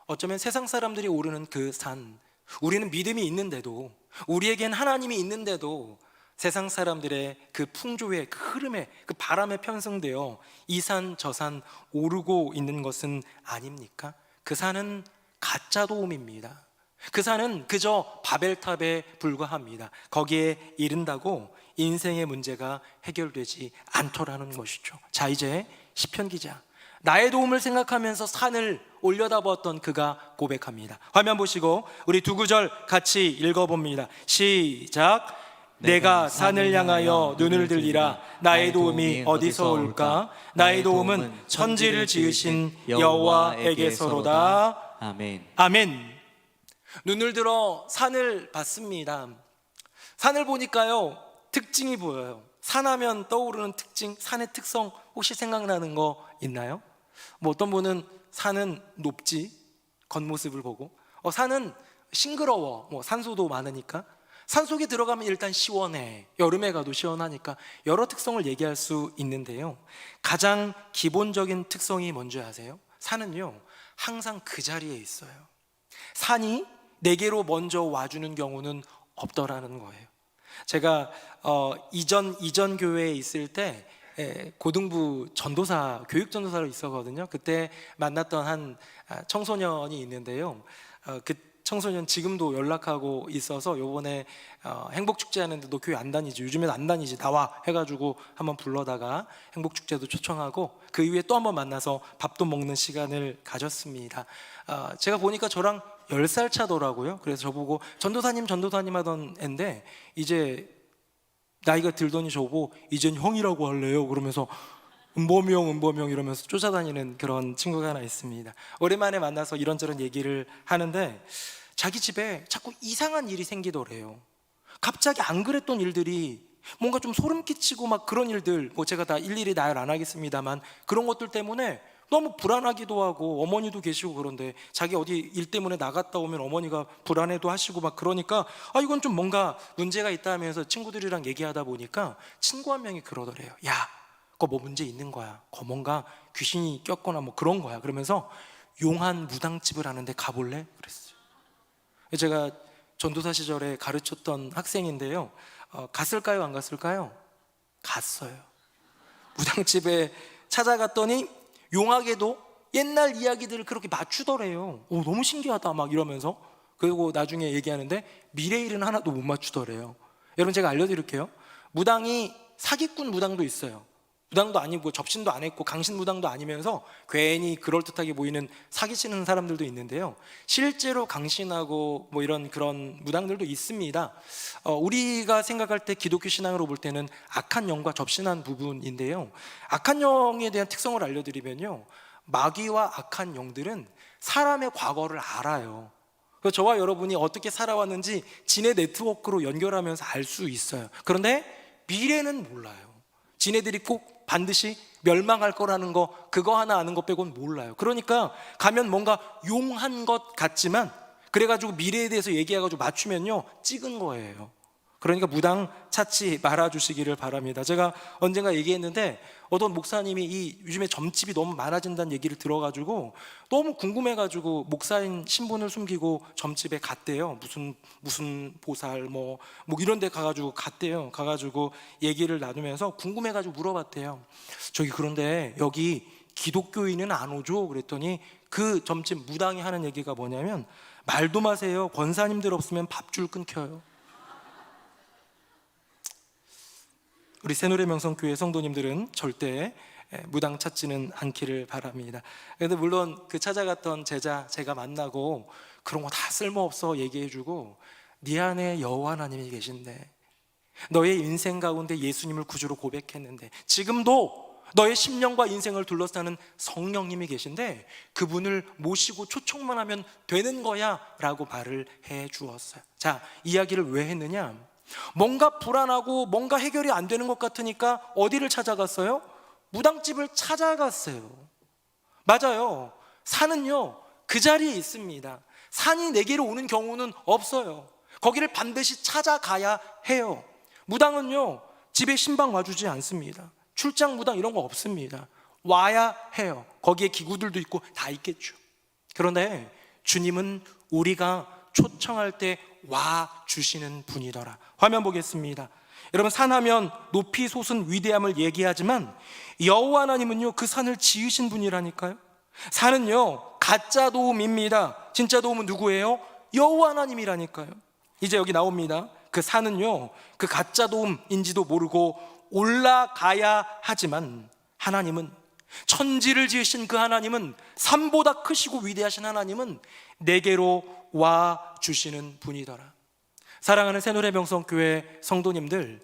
어쩌면 세상 사람들이 오르는 그 산, 우리는 믿음이 있는데도, 우리에겐 하나님이 있는데도 세상 사람들의 그 풍조의 그 흐름에, 그 바람에 편승되어 이 산 저 산 오르고 있는 것은 아닙니까? 그 산은 가짜 도움입니다. 그 산은 그저 바벨탑에 불과합니다. 거기에 이른다고 인생의 문제가 해결되지 않더라는 것이죠. 자, 이제 시편 기자, 나의 도움을 생각하면서 산을 올려다보았던 그가 고백합니다. 화면 보시고 우리 두 구절 같이 읽어봅니다. 시작. 내가 산을 향하여 눈을 들리라. 나의 도움이 어디서 올까? 나의 도움은 천지를 지으신 여호와에게서로다. 아멘. 아멘. 눈을 들어 산을 봤습니다. 산을 보니까요, 특징이 보여요. 산하면 떠오르는 특징, 산의 특성 혹시 생각나는 거 있나요? 뭐 어떤 분은 산은 높지, 겉모습을 보고, 산은 싱그러워, 뭐 산소도 많으니까. 산속에 들어가면 일단 시원해, 여름에 가도 시원하니까 여러 특성을 얘기할 수 있는데요, 가장 기본적인 특성이 뭔지 아세요? 산은요, 항상 그 자리에 있어요. 산이 내게로 먼저 와주는 경우는 없더라는 거예요. 제가 이전 교회에 있을 때 고등부 전도사, 교육 전도사로 있었거든요. 그때 만났던 한 청소년이 있는데요, 그 청소년 지금도 연락하고 있어서 요번에 행복축제 하는데 너 교회 안 다니지? 요즘엔 안 다니지? 나와 해가지고 한번 불러다가 행복축제도 초청하고 그 이후에 또 한번 만나서 밥도 먹는 시간을 가졌습니다. 제가 보니까 저랑 10살 차더라고요. 그래서 저보고 전도사님 하던 앤데 이제 나이가 들더니 저보고 이젠 형이라고 할래요? 그러면서 은범이 형 이러면서 쫓아다니는 그런 친구가 하나 있습니다. 오랜만에 만나서 이런저런 얘기를 하는데 자기 집에 자꾸 이상한 일이 생기더래요. 갑자기 안 그랬던 일들이 뭔가 좀 소름 끼치고 막 그런 일들, 뭐 제가 다 일일이 나열 안 하겠습니다만 그런 것들 때문에 너무 불안하기도 하고, 어머니도 계시고 그런데 자기 어디 일 때문에 나갔다 오면 어머니가 불안해도 하시고 막 그러니까 이건 좀 뭔가 문제가 있다 하면서 친구들이랑 얘기하다 보니까 친구 한 명이 그러더래요. 야, 그거 뭐 문제 있는 거야. 그거 뭔가 귀신이 꼈거나 뭐 그런 거야. 그러면서 용한 무당집을 하는데 가볼래? 그랬어요. 제가 전도사 시절에 가르쳤던 학생인데요, 갔을까요? 안 갔을까요? 갔어요. 무당집에 찾아갔더니 용하게도 옛날 이야기들을 그렇게 맞추더래요. 너무 신기하다 막 이러면서. 그리고 나중에 얘기하는데 미래일은 하나도 못 맞추더래요. 여러분, 제가 알려드릴게요. 무당이 사기꾼 무당도 있어요. 무당도 아니고 접신도 안 했고 강신 무당도 아니면서 괜히 그럴듯하게 보이는 사기치는 사람들도 있는데요, 실제로 강신하고 뭐 이런 그런 무당들도 있습니다. 우리가 생각할 때 기독교 신앙으로 볼 때는 악한 영과 접신한 부분인데요, 악한 영에 대한 특성을 알려드리면요, 마귀와 악한 영들은 사람의 과거를 알아요. 그래서 저와 여러분이 어떻게 살아왔는지 지네 네트워크로 연결하면서 알 수 있어요. 그런데 미래는 몰라요. 지네들이 꼭 반드시 멸망할 거라는 거 그거 하나 아는 것 빼고는 몰라요. 그러니까 가면 뭔가 용한 것 같지만 그래가지고 미래에 대해서 얘기해가지고 맞추면요 찍은 거예요. 그러니까 무당 찾지 말아주시기를 바랍니다. 제가 언젠가 얘기했는데 어떤 목사님이 이 요즘에 점집이 너무 많아진다는 얘기를 들어가지고 너무 궁금해가지고 목사인 신분을 숨기고 점집에 갔대요. 무슨 보살 뭐 이런 데 가가지고 갔대요. 가가지고 얘기를 나누면서 궁금해가지고 물어봤대요. 저기 그런데 여기 기독교인은 안 오죠? 그랬더니 그 점집 무당이 하는 얘기가 뭐냐면 말도 마세요. 권사님들 없으면 밥줄 끊겨요. 우리 새노래명성교회 성도님들은 절대 무당 찾지는 않기를 바랍니다. 그런데 물론 그 찾아갔던 제자 제가 만나고 그런 거 다 쓸모없어 얘기해주고 네 안에 여호와 하나님이 계신데 너의 인생 가운데 예수님을 구주로 고백했는데 지금도 너의 심령과 인생을 둘러싸는 성령님이 계신데 그분을 모시고 초청만 하면 되는 거야 라고 말을 해 주었어요. 자, 이야기를 왜 했느냐? 뭔가 불안하고 뭔가 해결이 안 되는 것 같으니까 어디를 찾아갔어요? 무당집을 찾아갔어요. 맞아요. 산은요 그 자리에 있습니다. 산이 내게로 오는 경우는 없어요. 거기를 반드시 찾아가야 해요. 무당은요 집에 신방 와주지 않습니다. 출장 무당 이런 거 없습니다. 와야 해요. 거기에 기구들도 있고 다 있겠죠. 그런데 주님은 우리가 초청할 때 와 주시는 분이더라. 화면 보겠습니다. 여러분 산하면 높이 솟은 위대함을 얘기하지만 여호와 하나님은요 그 산을 지으신 분이라니까요. 산은요 가짜 도움입니다. 진짜 도움은 누구예요? 여호와 하나님이라니까요. 이제 여기 나옵니다. 그 산은요 그 가짜 도움인지도 모르고 올라가야 하지만 하나님은 천지를 지으신 그 하나님은 산보다 크시고 위대하신 하나님은 내게로 와 주시는 분이더라. 사랑하는 새노래명성교회 성도님들,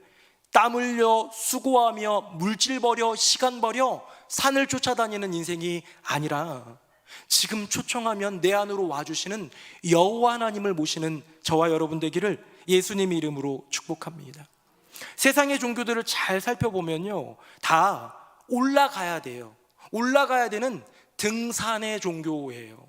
땀 흘려 수고하며 물질 버려 시간 버려 산을 쫓아다니는 인생이 아니라 지금 초청하면 내 안으로 와주시는 여호와 하나님을 모시는 저와 여러분 되기를 예수님 이름으로 축복합니다. 세상의 종교들을 잘 살펴보면요 다 올라가야 돼요. 올라가야 되는 등산의 종교예요.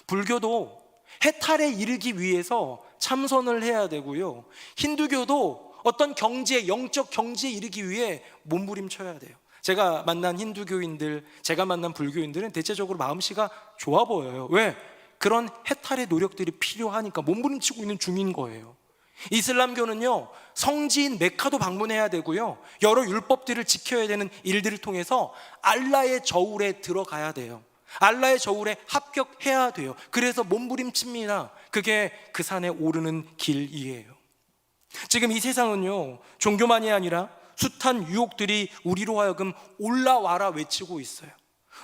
불교도 해탈에 이르기 위해서 참선을 해야 되고요. 힌두교도 어떤 경지에 영적 경지에 이르기 위해 몸부림쳐야 돼요. 제가 만난 힌두교인들, 제가 만난 불교인들은 대체적으로 마음씨가 좋아 보여요. 왜? 그런 해탈의 노력들이 필요하니까 몸부림치고 있는 중인 거예요. 이슬람교는요 성지인 메카도 방문해야 되고요 여러 율법들을 지켜야 되는 일들을 통해서 알라의 저울에 들어가야 돼요. 알라의 저울에 합격해야 돼요. 그래서 몸부림칩니다. 그게 그 산에 오르는 길이에요. 지금 이 세상은요 종교만이 아니라 숱한 유혹들이 우리로 하여금 올라와라 외치고 있어요.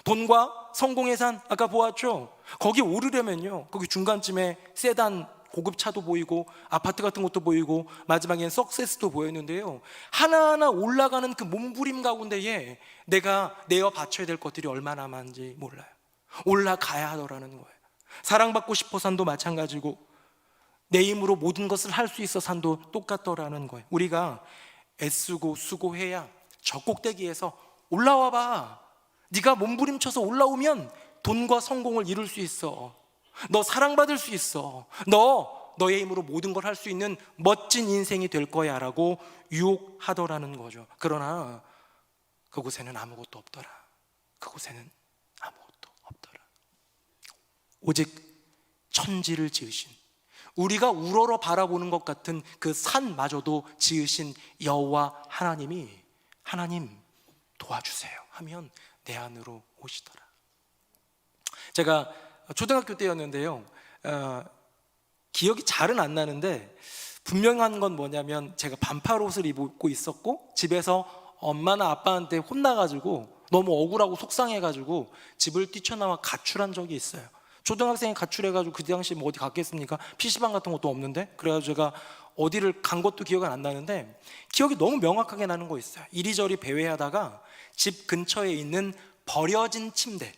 돈과 성공의 산 아까 보았죠? 거기 오르려면요 거기 중간쯤에 세단 고급차도 보이고 아파트 같은 것도 보이고 마지막엔 석세스도 보였는데요 하나하나 올라가는 그 몸부림 가운데에 내가 내어 바쳐야 될 것들이 얼마나 많은지 몰라요. 올라가야 하더라는 거예요. 사랑받고 싶어 산도 마찬가지고 내 힘으로 모든 것을 할 수 있어 산도 똑같더라는 거예요. 우리가 애쓰고 수고해야 저 꼭대기에서 올라와 봐. 네가 몸부림쳐서 올라오면 돈과 성공을 이룰 수 있어. 너 사랑받을 수 있어. 너의 힘으로 모든 걸 할 수 있는 멋진 인생이 될 거야 라고 유혹하더라는 거죠. 그러나 그곳에는 아무것도 없더라. 그곳에는 아무것도 없더라. 오직 천지를 지으신, 우리가 우러러 바라보는 것 같은 그 산마저도 지으신 여호와 하나님이 하나님 도와주세요 하면 내 안으로 오시더라. 제가 초등학교 때였는데요 기억이 잘은 안 나는데 분명한 건 뭐냐면 제가 반팔 옷을 입고 있었고 집에서 엄마나 아빠한테 혼나가지고 너무 억울하고 속상해가지고 집을 뛰쳐나와 가출한 적이 있어요. 초등학생이 가출해가지고 그 당시에 뭐 어디 갔겠습니까? PC방 같은 것도 없는데. 그래가지고 제가 어디를 간 것도 기억은 안 나는데 기억이 너무 명확하게 나는 거 있어요. 이리저리 배회하다가 집 근처에 있는 버려진 침대,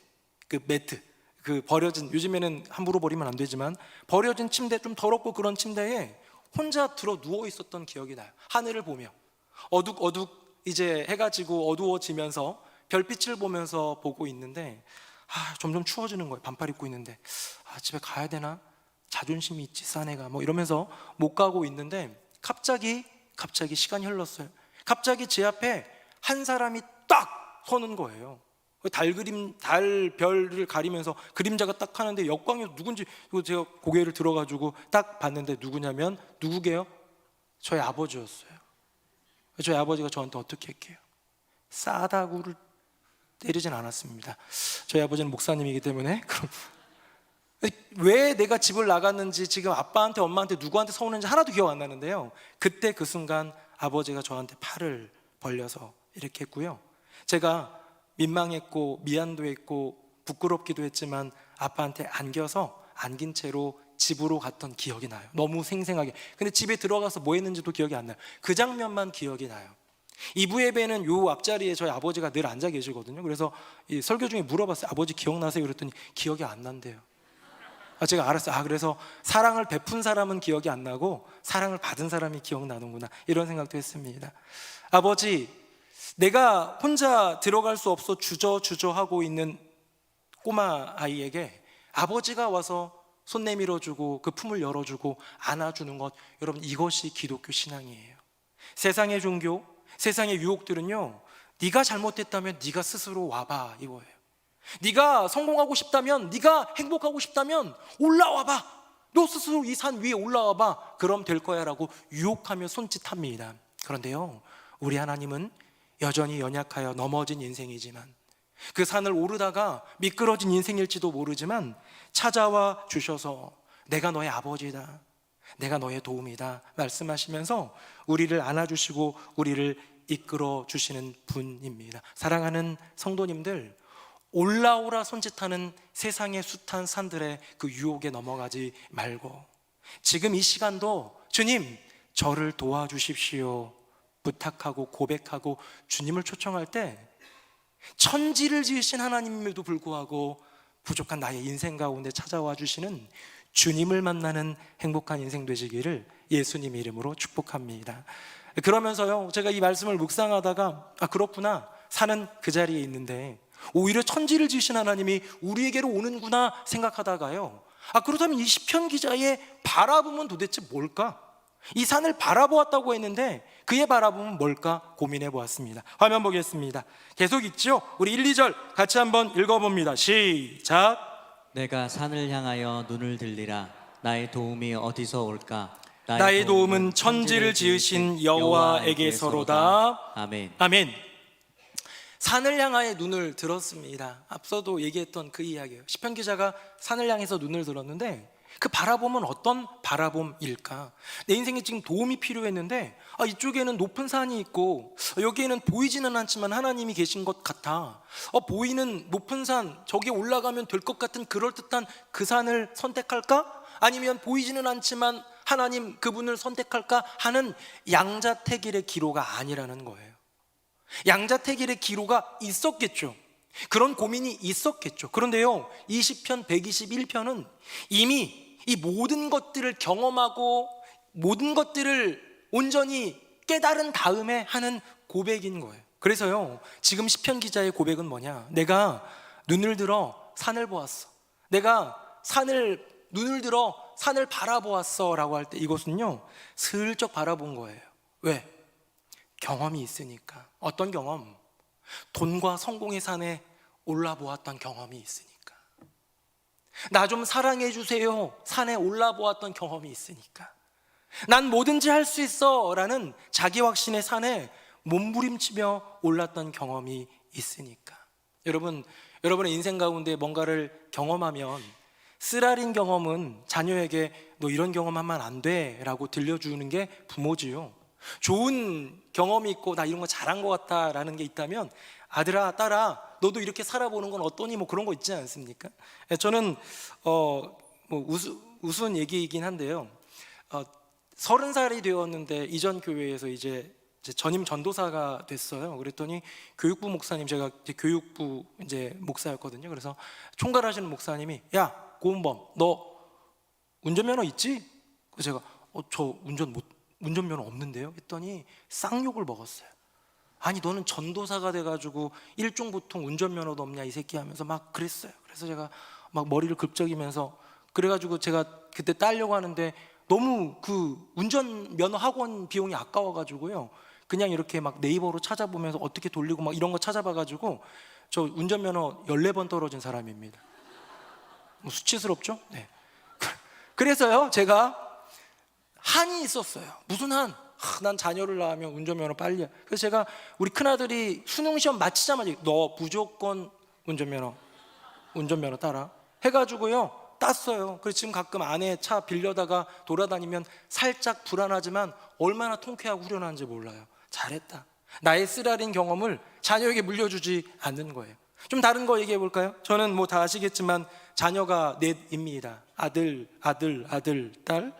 그 매트, 그 버려진, 요즘에는 함부로 버리면 안 되지만 버려진 침대, 좀 더럽고 그런 침대에 혼자 들어 누워 있었던 기억이 나요. 하늘을 보며 어둑어둑 이제 해가 지고 어두워지면서 별빛을 보면서 보고 있는데 점점 추워지는 거예요. 반팔 입고 있는데 집에 가야 되나? 자존심이 있지 싸네가 뭐 이러면서 못 가고 있는데 갑자기 시간이 흘렀어요. 갑자기 제 앞에 한 사람이 딱 서는 거예요. 달별을 가리면서 그림자가 딱 하는데 역광에서 누군지 제가 고개를 들어가지고 딱 봤는데 누구냐면 누구게요? 저희 아버지였어요. 저희 아버지가 저한테 어떻게 했게요? 싸다구를 때리진 않았습니다. 저희 아버지는 목사님이기 때문에. 그럼 왜 내가 집을 나갔는지 지금 아빠한테 엄마한테 누구한테 서운했는지 하나도 기억 안 나는데요, 그때 그 순간 아버지가 저한테 팔을 벌려서 이렇게 했고요, 제가 민망했고 미안도 했고 부끄럽기도 했지만 아빠한테 안긴 채로 집으로 갔던 기억이 나요. 너무 생생하게. 근데 집에 들어가서 뭐 했는지도 기억이 안 나요. 그 장면만 기억이 나요. 이부 예배는 요 앞자리에 저희 아버지가 늘 앉아 계시거든요. 그래서 이 설교 중에 물어봤어요. 아버지 기억나세요? 그랬더니 기억이 안 난대요. 제가 알았어요. 그래서 사랑을 베푼 사람은 기억이 안 나고 사랑을 받은 사람이 기억나는구나, 이런 생각도 했습니다. 아버지, 내가 혼자 들어갈 수 없어 주저하고 있는 꼬마 아이에게 아버지가 와서 손 내밀어주고 그 품을 열어주고 안아주는 것, 여러분 이것이 기독교 신앙이에요. 세상의 종교, 세상의 유혹들은요, 네가 잘못했다면 네가 스스로 와봐 이거예요. 네가 성공하고 싶다면, 네가 행복하고 싶다면 올라와봐, 너 스스로 이 산 위에 올라와봐, 그럼 될 거야 라고 유혹하며 손짓합니다. 그런데요, 우리 하나님은 여전히 연약하여 넘어진 인생이지만, 그 산을 오르다가 미끄러진 인생일지도 모르지만 찾아와 주셔서 내가 너의 아버지다, 내가 너의 도움이다 말씀하시면서 우리를 안아주시고 우리를 이끌어 주시는 분입니다. 사랑하는 성도님들, 올라오라 손짓하는 세상의 숱한 산들의 그 유혹에 넘어가지 말고 지금 이 시간도 주님 저를 도와주십시오 부탁하고 고백하고 주님을 초청할 때, 천지를 지으신 하나님임에도 불구하고 부족한 나의 인생 가운데 찾아와 주시는 주님을 만나는 행복한 인생 되시기를 예수님 이름으로 축복합니다. 그러면서요, 제가 이 말씀을 묵상하다가 그렇구나, 산은 그 자리에 있는데 오히려 천지를 지으신 하나님이 우리에게로 오는구나 생각하다가요, 그렇다면 이 시편 기자의 바라봄은 도대체 뭘까? 이 산을 바라보았다고 했는데 그의 바라봄은 뭘까 고민해 보았습니다. 화면 보겠습니다. 계속 있죠? 우리 1, 2절 같이 한번 읽어봅니다. 시작. 내가 산을 향하여 눈을 들리라. 나의 도움이 어디서 올까? 나의 도움은 천지를 지으신 여호와에게서로다. 아멘. 아멘. 산을 향하여 눈을 들었습니다. 앞서도 얘기했던 그 이야기예요. 시편 기자가 산을 향해서 눈을 들었는데 그 바라봄은 어떤 바라봄일까? 내 인생에 지금 도움이 필요했는데 이쪽에는 높은 산이 있고 여기에는 보이지는 않지만 하나님이 계신 것 같아. 보이는 높은 산, 저기에 올라가면 될 것 같은 그럴듯한 그 산을 선택할까? 아니면 보이지는 않지만 하나님 그분을 선택할까 하는 양자택일의 기로가 아니라는 거예요. 양자택일의 기로가 있었겠죠. 그런 고민이 있었겠죠. 그런데요, 이 시편 121편은 이미 이 모든 것들을 경험하고 모든 것들을 온전히 깨달은 다음에 하는 고백인 거예요. 그래서요, 지금 시편 기자의 고백은 뭐냐? 내가 눈을 들어 산을 보았어. 내가 눈을 들어 산을 바라보았어 라고 할 때 이것은요, 슬쩍 바라본 거예요. 왜? 경험이 있으니까. 어떤 경험? 돈과 성공의 산에 올라보았던 경험이 있으니까. 나 좀 사랑해 주세요 산에 올라보았던 경험이 있으니까. 난 뭐든지 할 수 있어 라는 자기 확신의 산에 몸부림치며 올랐던 경험이 있으니까. 여러분의 인생 가운데 뭔가를 경험하면 쓰라린 경험은 자녀에게 너 이런 경험하면 안 돼 라고 들려주는 게 부모지요. 좋은 경험이 있고 나 이런 거 잘한 것 같다 라는 게 있다면 아들아 딸아 너도 이렇게 살아보는 건 어떠니, 뭐 그런 거 있지 않습니까? 저는 우스운 얘기이긴 한데요, 30살이 되었는데 이전 교회에서 이제 전임 전도사가 됐어요. 그랬더니 교육부 목사님, 제가 이제 교육부 이제 목사였거든요. 그래서 총괄하시는 목사님이 야 고은범 너 운전면허 있지? 그래서 제가 저 운전면허 없는데요 했더니 쌍욕을 먹었어요. 아니 너는 전도사가 돼가지고 일종보통 운전면허도 없냐 이 새끼 하면서 막 그랬어요. 그래서 제가 막 머리를 긁적이면서 그래가지고 제가 그때 따려고 하는데 너무 그 운전면허 학원 비용이 아까워가지고요, 그냥 이렇게 막 네이버로 찾아보면서 어떻게 돌리고 막 이런 거 찾아봐가지고 저 운전면허 14번 떨어진 사람입니다. 뭐 수치스럽죠? 네. 그래서요 제가 한이 있었어요. 무슨 한? 난 자녀를 낳으면 운전면허 빨리. 그래서 제가 우리 큰아들이 수능시험 마치자마자 너 무조건 운전면허 따라 해가지고요 땄어요. 그래서 지금 가끔 아내 차 빌려다가 돌아다니면 살짝 불안하지만 얼마나 통쾌하고 후련한지 몰라요. 잘했다. 나의 쓰라린 경험을 자녀에게 물려주지 않는 거예요. 좀 다른 거 얘기해 볼까요? 저는 뭐 다 아시겠지만 자녀가 넷입니다. 아들, 딸.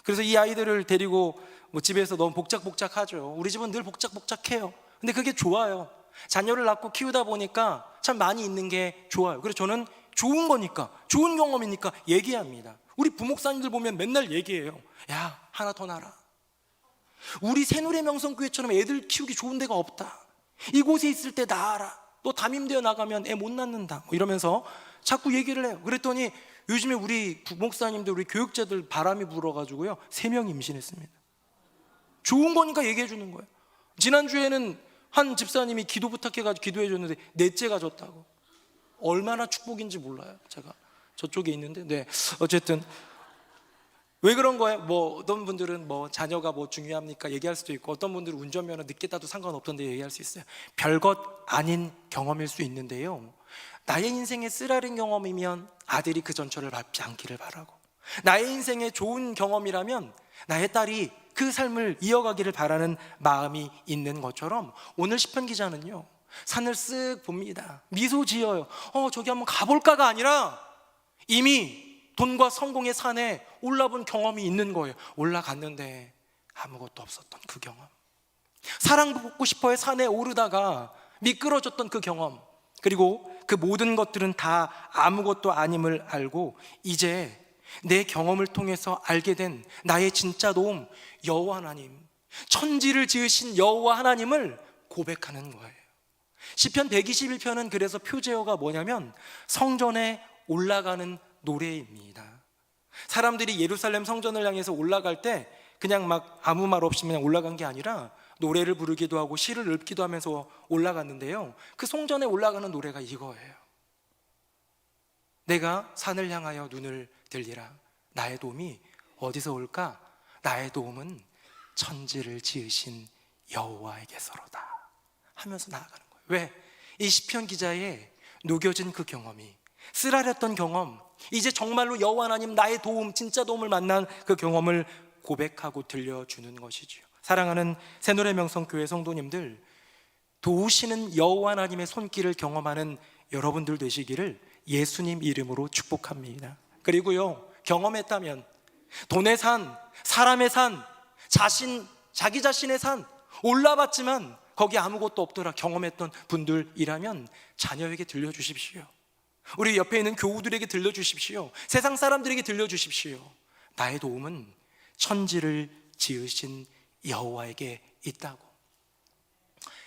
그래서 이 아이들을 데리고 뭐 집에서 너무 복작복작하죠. 우리 집은 늘 복작복작해요. 근데 그게 좋아요. 자녀를 낳고 키우다 보니까 참 많이 있는 게 좋아요. 그래서 저는 좋은 거니까, 좋은 경험이니까 얘기합니다. 우리 부목사님들 보면 맨날 얘기해요. 야, 하나 더 낳아라. 우리 새누리 명성교회처럼 애들 키우기 좋은 데가 없다. 이곳에 있을 때 낳아라. 너 담임되어 나가면 애 못 낳는다. 뭐 이러면서 자꾸 얘기를 해요. 그랬더니 요즘에 우리 부목사님들, 우리 교육자들 바람이 불어가지고요 3명 임신했습니다. 좋은 거니까 얘기해 주는 거예요. 지난주에는 한 집사님이 기도 부탁해가지고 기도해 줬는데 넷째가 졌다고. 얼마나 축복인지 몰라요. 제가 저쪽에 있는데. 네, 어쨌든 왜 그런 거예요? 뭐 어떤 분들은 뭐 자녀가 뭐 중요합니까 얘기할 수도 있고, 어떤 분들은 운전면허 늦게 따도 상관없던데 얘기할 수 있어요. 별것 아닌 경험일 수 있는데요, 나의 인생의 쓰라린 경험이면 아들이 그 전철을 밟지 않기를 바라고, 나의 인생의 좋은 경험이라면 나의 딸이 그 삶을 이어가기를 바라는 마음이 있는 것처럼, 오늘 시편 기자는요 산을 쓱 봅니다. 미소 지어요. 저기 한번 가볼까가 아니라 이미 돈과 성공의 산에 올라본 경험이 있는 거예요. 올라갔는데 아무것도 없었던 그 경험, 사랑받고 싶어의 산에 오르다가 미끄러졌던 그 경험, 그리고 그 모든 것들은 다 아무것도 아님을 알고 이제 내 경험을 통해서 알게 된 나의 진짜 도움, 여호와 하나님, 천지를 지으신 여호와 하나님을 고백하는 거예요. 시편 121편은 그래서 표제어가 뭐냐면 성전에 올라가는 노래입니다. 사람들이 예루살렘 성전을 향해서 올라갈 때 그냥 막 아무 말 없이 그냥 올라간 게 아니라 노래를 부르기도 하고 시를 읊기도 하면서 올라갔는데요, 그 성전에 올라가는 노래가 이거예요. 내가 산을 향하여 눈을 들리라. 나의 도움이 어디서 올까? 나의 도움은 천지를 지으신 여호와에게서로다 하면서 나아가는 거예요. 왜? 이 시편 기자의 녹여진 그 경험이, 쓰라렸던 경험, 이제 정말로 여호와 하나님 나의 도움, 진짜 도움을 만난 그 경험을 고백하고 들려주는 것이지요. 사랑하는 새노래 명성교회 성도님들, 도우시는 여호와 하나님의 손길을 경험하는 여러분들 되시기를 예수님 이름으로 축복합니다. 그리고요, 경험했다면 돈의 산, 사람의 산, 자기 자신의 산 올라봤지만 거기 아무것도 없더라 경험했던 분들이라면 자녀에게 들려주십시오. 우리 옆에 있는 교우들에게 들려주십시오. 세상 사람들에게 들려주십시오. 나의 도움은 천지를 지으신 여호와에게 있다고.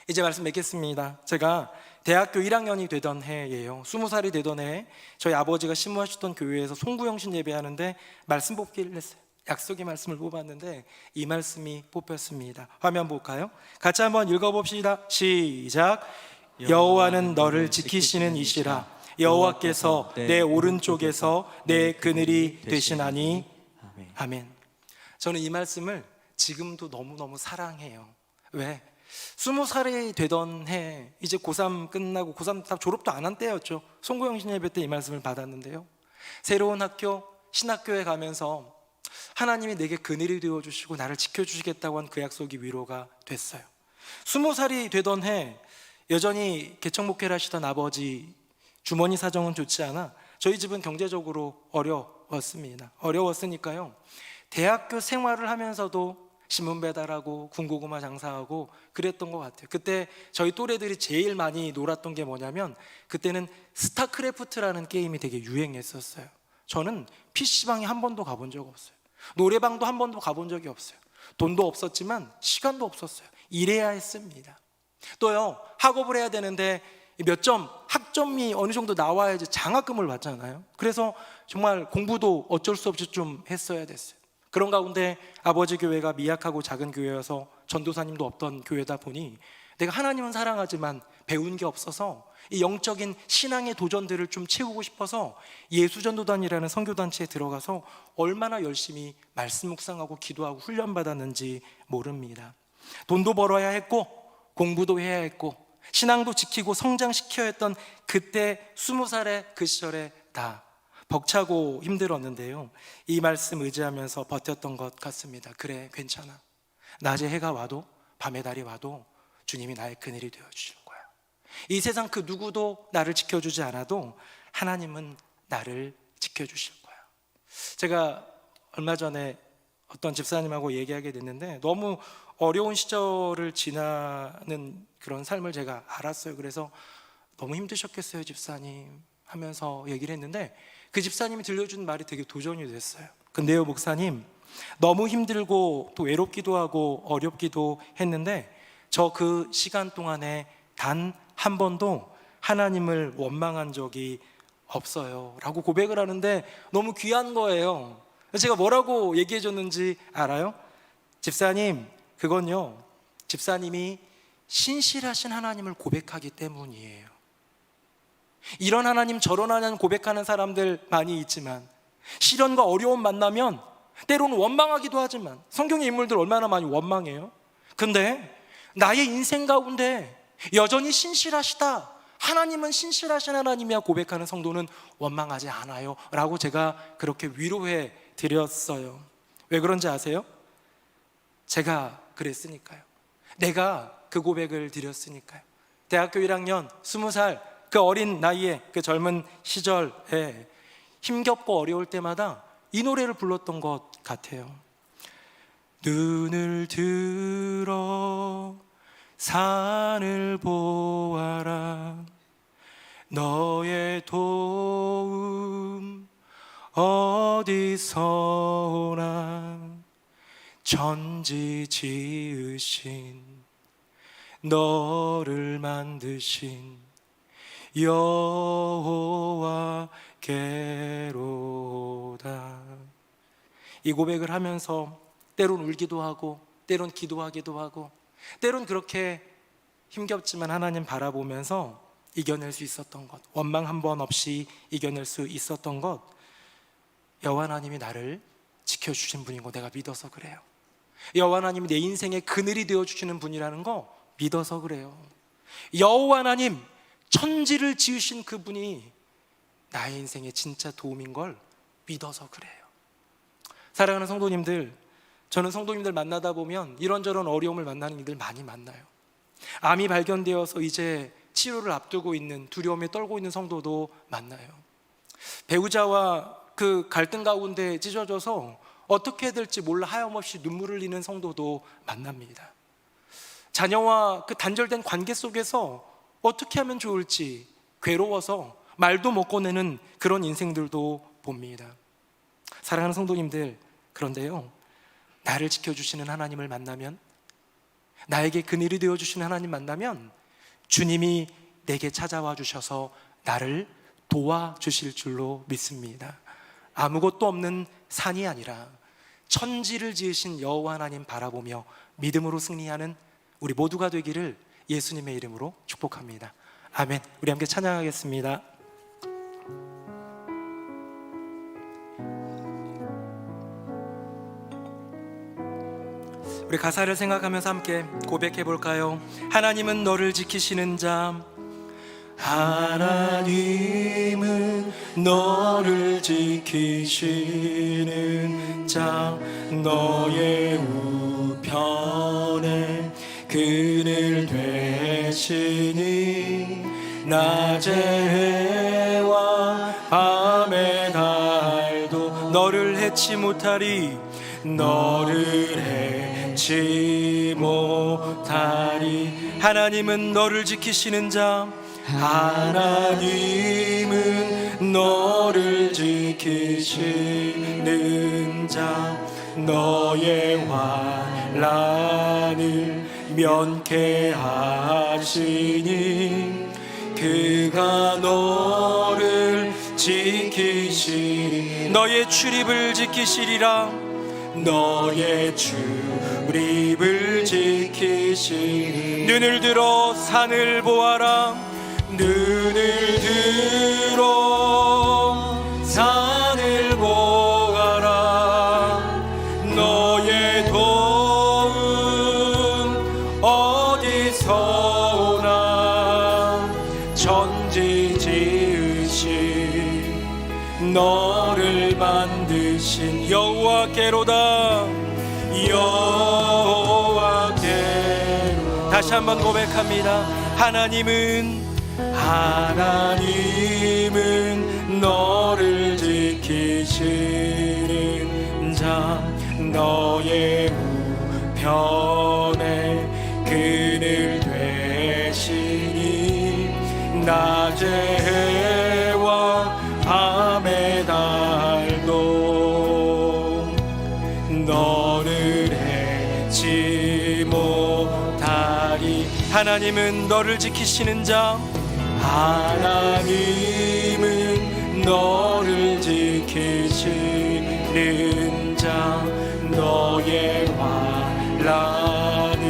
이제 말씀 맺겠습니다. 제가 대학교 1학년이 되던 해예요. 20살이 되던 해에 저희 아버지가 신무하셨던 교회에서 송구영신 예배하는데 말씀 뽑기를 했어요. 약속의 말씀을 뽑았는데 이 말씀이 뽑혔습니다. 화면 볼까요? 같이 한번 읽어봅시다. 시작. 여호와는 너를 지키시는 이시라. 여호와께서 내 오른쪽에서 내 그늘이 되시나니. 아멘. 저는 이 말씀을 지금도 너무너무 사랑해요. 왜? 20살이 되던 해, 이제 고3 끝나고 고3 다 졸업도 안 한 때였죠. 송구영신 예배 때 이 말씀을 받았는데요, 새로운 학교, 신학교에 가면서 하나님이 내게 그늘이 되어주시고 나를 지켜주시겠다고 한 그 약속이 위로가 됐어요. 20살이 되던 해, 여전히 개척 목회를 하시던 아버지 주머니 사정은 좋지 않아 저희 집은 경제적으로 어려웠습니다. 어려웠으니까요, 대학교 생활을 하면서도 신문 배달하고 군고구마 장사하고 그랬던 것 같아요. 그때 저희 또래들이 제일 많이 놀았던 게 뭐냐면, 그때는 스타크래프트라는 게임이 되게 유행했었어요. 저는 PC방에 한 번도 가본 적 없어요. 노래방도 한 번도 가본 적이 없어요. 돈도 없었지만 시간도 없었어요. 일해야 했습니다. 또요, 학업을 해야 되는데 몇 점, 학점이 어느 정도 나와야지 장학금을 받잖아요. 그래서 정말 공부도 어쩔 수 없이 좀 했어야 됐어요. 그런 가운데 아버지 교회가 미약하고 작은 교회여서 전도사님도 없던 교회다 보니 내가 하나님은 사랑하지만 배운 게 없어서 이 영적인 신앙의 도전들을 좀 채우고 싶어서 예수전도단이라는 선교단체에 들어가서 얼마나 열심히 말씀 묵상하고 기도하고 훈련받았는지 모릅니다. 돈도 벌어야 했고 공부도 해야 했고 신앙도 지키고 성장시켜야 했던 그때 20살의 그 시절에 다 벅차고 힘들었는데요, 이 말씀 의지하면서 버텼던 것 같습니다. 그래, 괜찮아. 낮에 해가 와도 밤에 달이 와도 주님이 나의 그늘이 되어주시는 거야. 이 세상 그 누구도 나를 지켜주지 않아도 하나님은 나를 지켜주실 거야. 제가 얼마 전에 어떤 집사님하고 얘기하게 됐는데 너무 어려운 시절을 지나는 그런 삶을 제가 알았어요. 그래서 너무 힘드셨겠어요 집사님 하면서 얘기를 했는데 그 집사님이 들려준 말이 되게 도전이 됐어요. 근데요 목사님, 너무 힘들고 또 외롭기도 하고 어렵기도 했는데 저 그 시간 동안에 단 한 번도 하나님을 원망한 적이 없어요 라고 고백을 하는데 너무 귀한 거예요. 제가 뭐라고 얘기해 줬는지 알아요? 집사님, 그건요 집사님이 신실하신 하나님을 고백하기 때문이에요. 이런 하나님 저런 하나님 고백하는 사람들 많이 있지만 시련과 어려움 만나면 때로는 원망하기도 하지만 성경의 인물들 얼마나 많이 원망해요. 근데 나의 인생 가운데 여전히 신실하시다, 하나님은 신실하신 하나님이야 고백하는 성도는 원망하지 않아요 라고 제가 그렇게 위로해 드렸어요. 왜 그런지 아세요? 제가 그랬으니까요. 내가 그 고백을 드렸으니까요. 대학교 1학년 20살 그 어린 나이에 그 젊은 시절에 힘겹고 어려울 때마다 이 노래를 불렀던 것 같아요. 눈을 들어 산을 보아라, 너의 도움 어디서 오나, 천지 지으신 너를 만드신 여호와께로다. 이 고백을 하면서 때론 울기도 하고 때론 기도하기도 하고 때론 그렇게 힘겹지만 하나님 바라보면서 이겨낼 수 있었던 것, 원망 한 번 없이 이겨낼 수 있었던 것, 여호와 하나님이 나를 지켜주신 분인 거 내가 믿어서 그래요. 여호와 하나님이 내 인생의 그늘이 되어주시는 분이라는 거 믿어서 그래요. 여호와 하나님 천지를 지으신 그분이 나의 인생의 진짜 도움인 걸 믿어서 그래요. 사랑하는 성도님들, 저는 성도님들 만나다 보면 이런저런 어려움을 만나는 일들 많이 만나요. 암이 발견되어서 이제 치료를 앞두고 있는, 두려움에 떨고 있는 성도도 만나요. 배우자와 그 갈등 가운데 찢어져서 어떻게 해야 될지 몰라 하염없이 눈물을 흘리는 성도도 만납니다. 자녀와 그 단절된 관계 속에서 어떻게 하면 좋을지 괴로워서 말도 못 꺼내는 그런 인생들도 봅니다. 사랑하는 성도님들, 그런데요, 나를 지켜주시는 하나님을 만나면, 나에게 그늘이 되어주시는 하나님 만나면 주님이 내게 찾아와 주셔서 나를 도와주실 줄로 믿습니다. 아무것도 없는 산이 아니라 천지를 지으신 여호와 하나님 바라보며 믿음으로 승리하는 우리 모두가 되기를 예수님의 이름으로 축복합니다. 아멘. 우리 함께 찬양하겠습니다. 우리 가사를 생각하면서 함께 고백해 볼까요? 하나님은 너를 지키시는 자, 하나님은 너를 지키시는 자, 너의 우편에 그늘 되시니 낮의 해와 밤의 달도 너를 해치 못하리, 너를 해치 못하리. 하나님은 너를 지키시는 자, 하나님은 너를 지키시는 자, 너의 환난을 면케하시니 그가 너를 지키시리. 너의 출입을 지키시리라. 너의 출입을 지키시리. 눈을 들어 산을 보아라. 눈을 들어 산을 보아라. 너의 도움 어디서 오나. 천지 지으신 너를 만드신 여호와께로다. 여호와께로. 다시 한번 고백합니다. 하나님은 너를 지키시는 자. 너의 우편에 그늘 되시니 낮의 해와 밤의 달도 너를 해치 못하리. 하나님은 너를 지키시는 자. 하나님은 너를 지키시는 자. 너의 환난을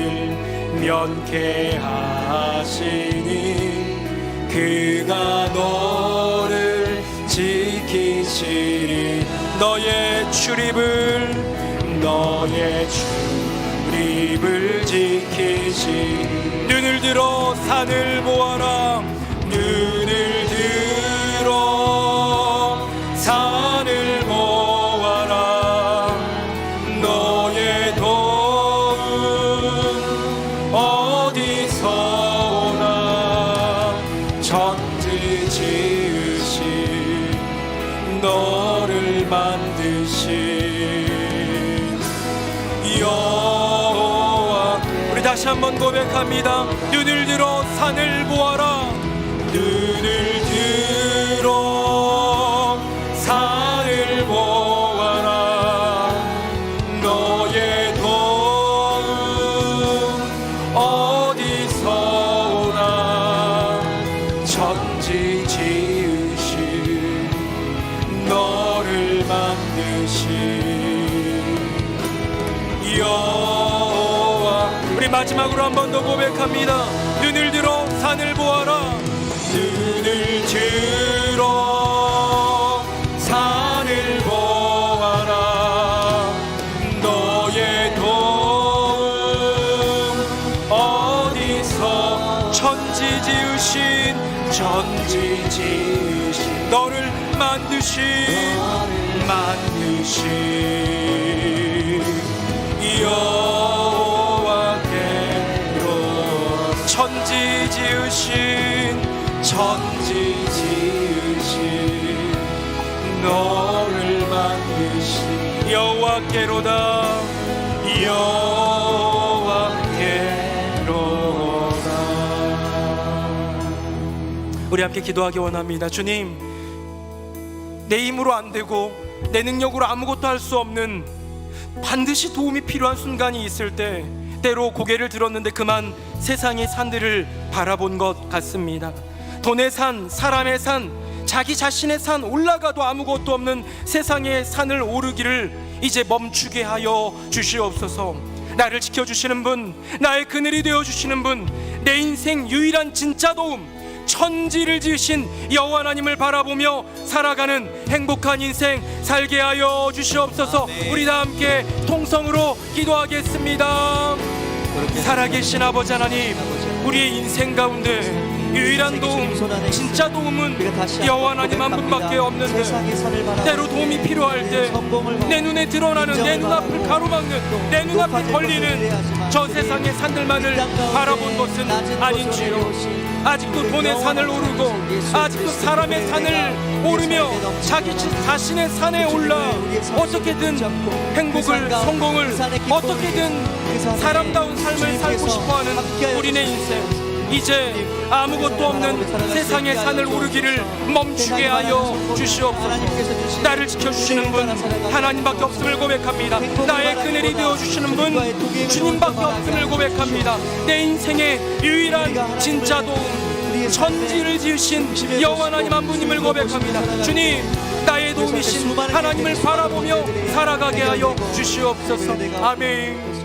면케하시니 그가 너를 지키시리. 너의 출입을 지키시. 눈을 들어 산을 보아라. 눈을 들어 산을 보아라. 너의 도움 어디서 오나. 천지 지으신 너를 만드신 여호와. 우리 다시 한번 고백합니다. 눈을 들어 산을 보아라. 눈을 들어 산을 보아라. 너의 도움 어디서 오나. 천지 지으신 너를 만드신 여호와. 우리 마지막으로 한 번 더 고백합니다. 눈을 들어 산을 보아라. 눈을 들어 산을 보아라. 너의 도움 어디서. 천지 지으신 너를 만드신 여호와께로. 천지 지으신 너를 만드신 여호와께로다. 여호와께로다. 우리 함께 기도하기 원합니다. 주님, 내 힘으로 안 되고 내 능력으로 아무것도 할 수 없는 반드시 도움이 필요한 순간이 있을 때 때로 고개를 들었는데 그만 세상의 산들을 바라본 것 같습니다. 돈의 산, 사람의 산, 자기 자신의 산, 올라가도 아무것도 없는 세상의 산을 오르기를 이제 멈추게 하여 주시옵소서. 나를 지켜주시는 분, 나의 그늘이 되어주시는 분, 내 인생 유일한 진짜 도움, 천지를 지으신 여호와 하나님을 바라보며 살아가는 행복한 인생 살게 하여 주시옵소서. 우리 다 함께 통성으로 기도하겠습니다. 살아계신 아버지 하나님, 우리의 인생 가운데 유일한 도움, 진짜 도움은 여호와 하나님 한 분밖에 없는데 때로 도움이 필요할 때 내 눈에 드러나는, 내 눈앞을 가로막는, 내 눈앞에 걸리는 저 세상의 산들만을 바라본 것은 아닌지요. 아직도 돈의 산을 오르고 아직도 사람의 산을 오르며 자기 자신의 산에 올라 어떻게든 행복을, 성공을, 어떻게든 사람다운 삶을 살고 싶어하는 우리네 인생. 이제 아무것도 없는 세상의 산을 오르기를 멈추게 하여 주시옵소서. 나를 지켜주시는 분 하나님밖에 없음을 고백합니다. 나의 그늘이 되어주시는 분 주님밖에 없음을 고백합니다. 내 인생의 유일한 진짜 도움 천지를 지으신 여호와 하나님 한 분임을 고백합니다. 주님, 나의 도움이신 하나님을 바라보며 살아가게 하여 주시옵소서. 아멘.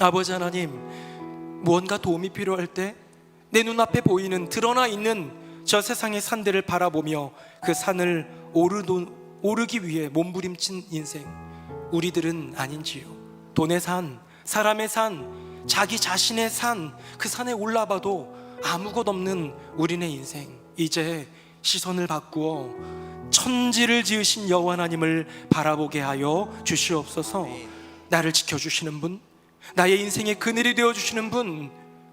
아버지 하나님, 무언가 도움이 필요할 때 내 눈앞에 보이는 드러나 있는 저 세상의 산들을 바라보며 그 산을 오르기 위해 몸부림친 인생, 우리들은 아닌지요? 돈의 산, 사람의 산, 자기 자신의 산, 그 산에 올라봐도 아무것 없는 우리네 인생, 이제 시선을 바꾸어 천지를 지으신 여호와 하나님을 바라보게 하여 주시옵소서. 나를 지켜주시는 분, 나의 인생의 그늘이 되어주시는 분,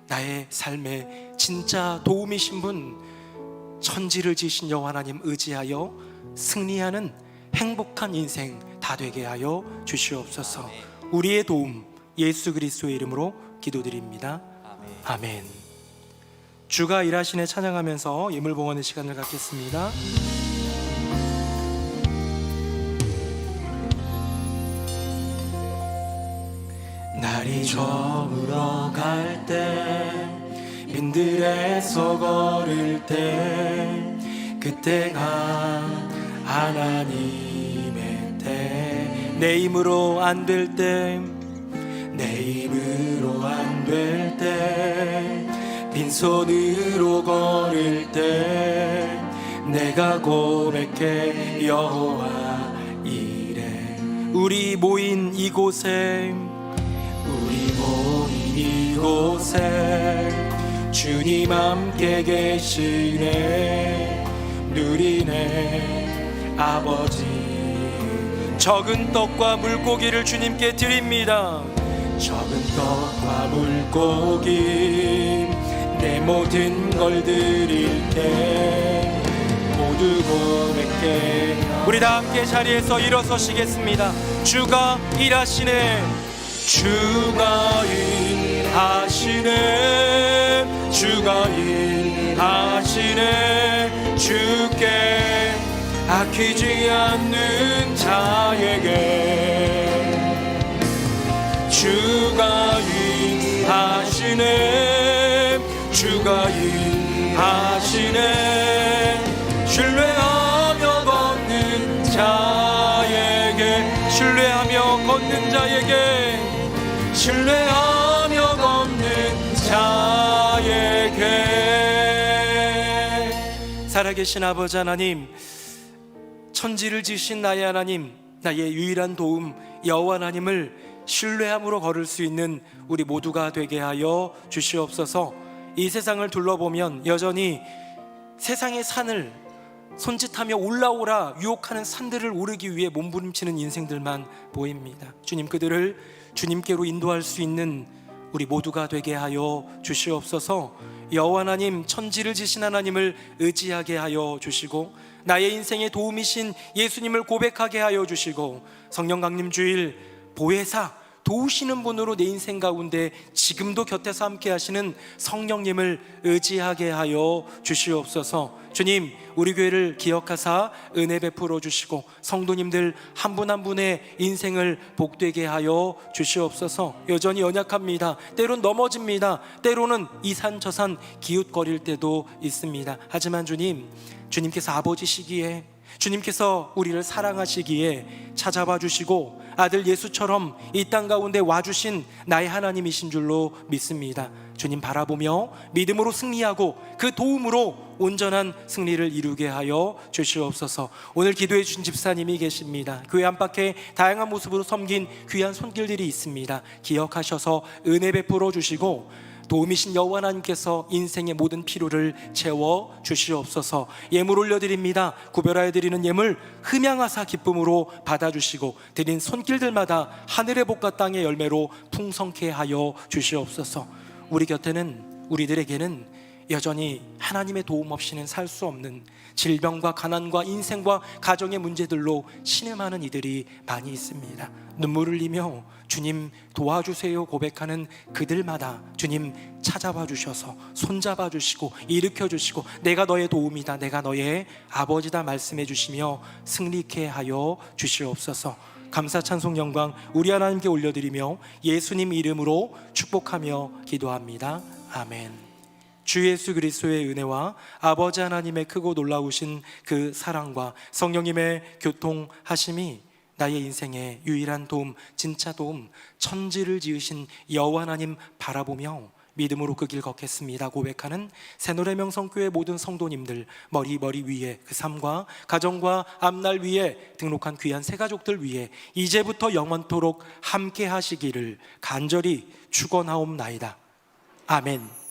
나의 삶의 진짜 도움이신 분, 천지를 지으신 여호와 하나님 의지하여 승리하는 행복한 인생 다 되게 하여 주시옵소서. 우리의 도움 예수 그리스도의 이름으로 기도드립니다. 아멘. 주가 일하시네 찬양하면서 예물봉헌의 시간을 갖겠습니다. 날이 저물어 갈 때, 빈들에서 걸을 때, 그때가 하나님의 때. 내 힘으로 안 될 때, 내 힘으로 안 될 때, 빈손으로 걸을 때, 내가 고백해 여호와 이래. 우리 모인 이곳에, 우리 모인 이곳에 주님 함께 계시네. 누리네 아버지. 적은 떡과 물고기를 주님께 드립니다. 적은 떡과 물고기 내 모든 걸 드릴게. 모두 고백해. 우리 다 함께 자리에서 일어서시겠습니다. 주가 일하시네. 주가 일하시네. 주가 일하시네. 주께 아끼지 않는 자에게 주가 일하시네. 주가 일하시네. 신뢰하며 걷는 자에게, 신뢰하며 걷는 자에게, 신뢰하며 걷는 자에게. 살아계신 아버지 하나님, 천지를 지으신 나의 하나님, 나의 유일한 도움 여호와 하나님을 신뢰함으로 걸을 수 있는 우리 모두가 되게 하여 주시옵소서. 이 세상을 둘러보면 여전히 세상의 산을 손짓하며 올라오라 유혹하는 산들을 오르기 위해 몸부림치는 인생들만 보입니다. 주님, 그들을 주님께로 인도할 수 있는 우리 모두가 되게 하여 주시옵소서. 여호와 하나님, 천지를 지신 하나님을 의지하게 하여 주시고, 나의 인생의 도움이신 예수님을 고백하게 하여 주시고, 성령 강림 주일 보혜사 도우시는 분으로 내 인생 가운데 지금도 곁에서 함께 하시는 성령님을 의지하게 하여 주시옵소서. 주님, 우리 교회를 기억하사 은혜 베풀어 주시고, 성도님들 한 분 한 분의 인생을 복되게 하여 주시옵소서. 여전히 연약합니다. 때론 넘어집니다. 때로는 이 산 저 산 기웃거릴 때도 있습니다. 하지만 주님, 주님께서 아버지시기에, 주님께서 우리를 사랑하시기에 찾아봐 주시고 아들 예수처럼 이 땅 가운데 와주신 나의 하나님이신 줄로 믿습니다. 주님 바라보며 믿음으로 승리하고 그 도움으로 온전한 승리를 이루게 하여 주시옵소서. 오늘 기도해 주신 집사님이 계십니다. 교회 안팎에 다양한 모습으로 섬긴 귀한 손길들이 있습니다. 기억하셔서 은혜 베풀어 주시고 도움이신 여호와 하나님께서 인생의 모든 필요를 채워 주시옵소서. 예물 올려드립니다. 구별하여 드리는 예물 흠양하사 기쁨으로 받아주시고, 드린 손길들마다 하늘의 복과 땅의 열매로 풍성케 하여 주시옵소서. 우리 곁에는, 우리들에게는 여전히 하나님의 도움 없이는 살 수 없는 질병과 가난과 인생과 가정의 문제들로 신음하는 이들이 많이 있습니다. 눈물을 흘리며 주님 도와주세요 고백하는 그들마다 주님 찾아봐 주셔서 손잡아 주시고 일으켜 주시고 내가 너의 도움이다, 내가 너의 아버지다 말씀해 주시며 승리케 하여 주시옵소서. 감사 찬송 영광 우리 하나님께 올려드리며 예수님 이름으로 축복하며 기도합니다. 아멘. 주 예수 그리스도의 은혜와 아버지 하나님의 크고 놀라우신 그 사랑과 성령님의 교통하심이 나의 인생의 유일한 도움, 진짜 도움, 천지를 지으신 여호와 하나님 바라보며 믿음으로 그 길 걷겠습니다 고백하는 새노래 명성교회 모든 성도님들 머리 위에 그 삶과 가정과 앞날 위에 등록한 귀한 새가족들 위에 이제부터 영원토록 함께 하시기를 간절히 축원하옵나이다. 아멘.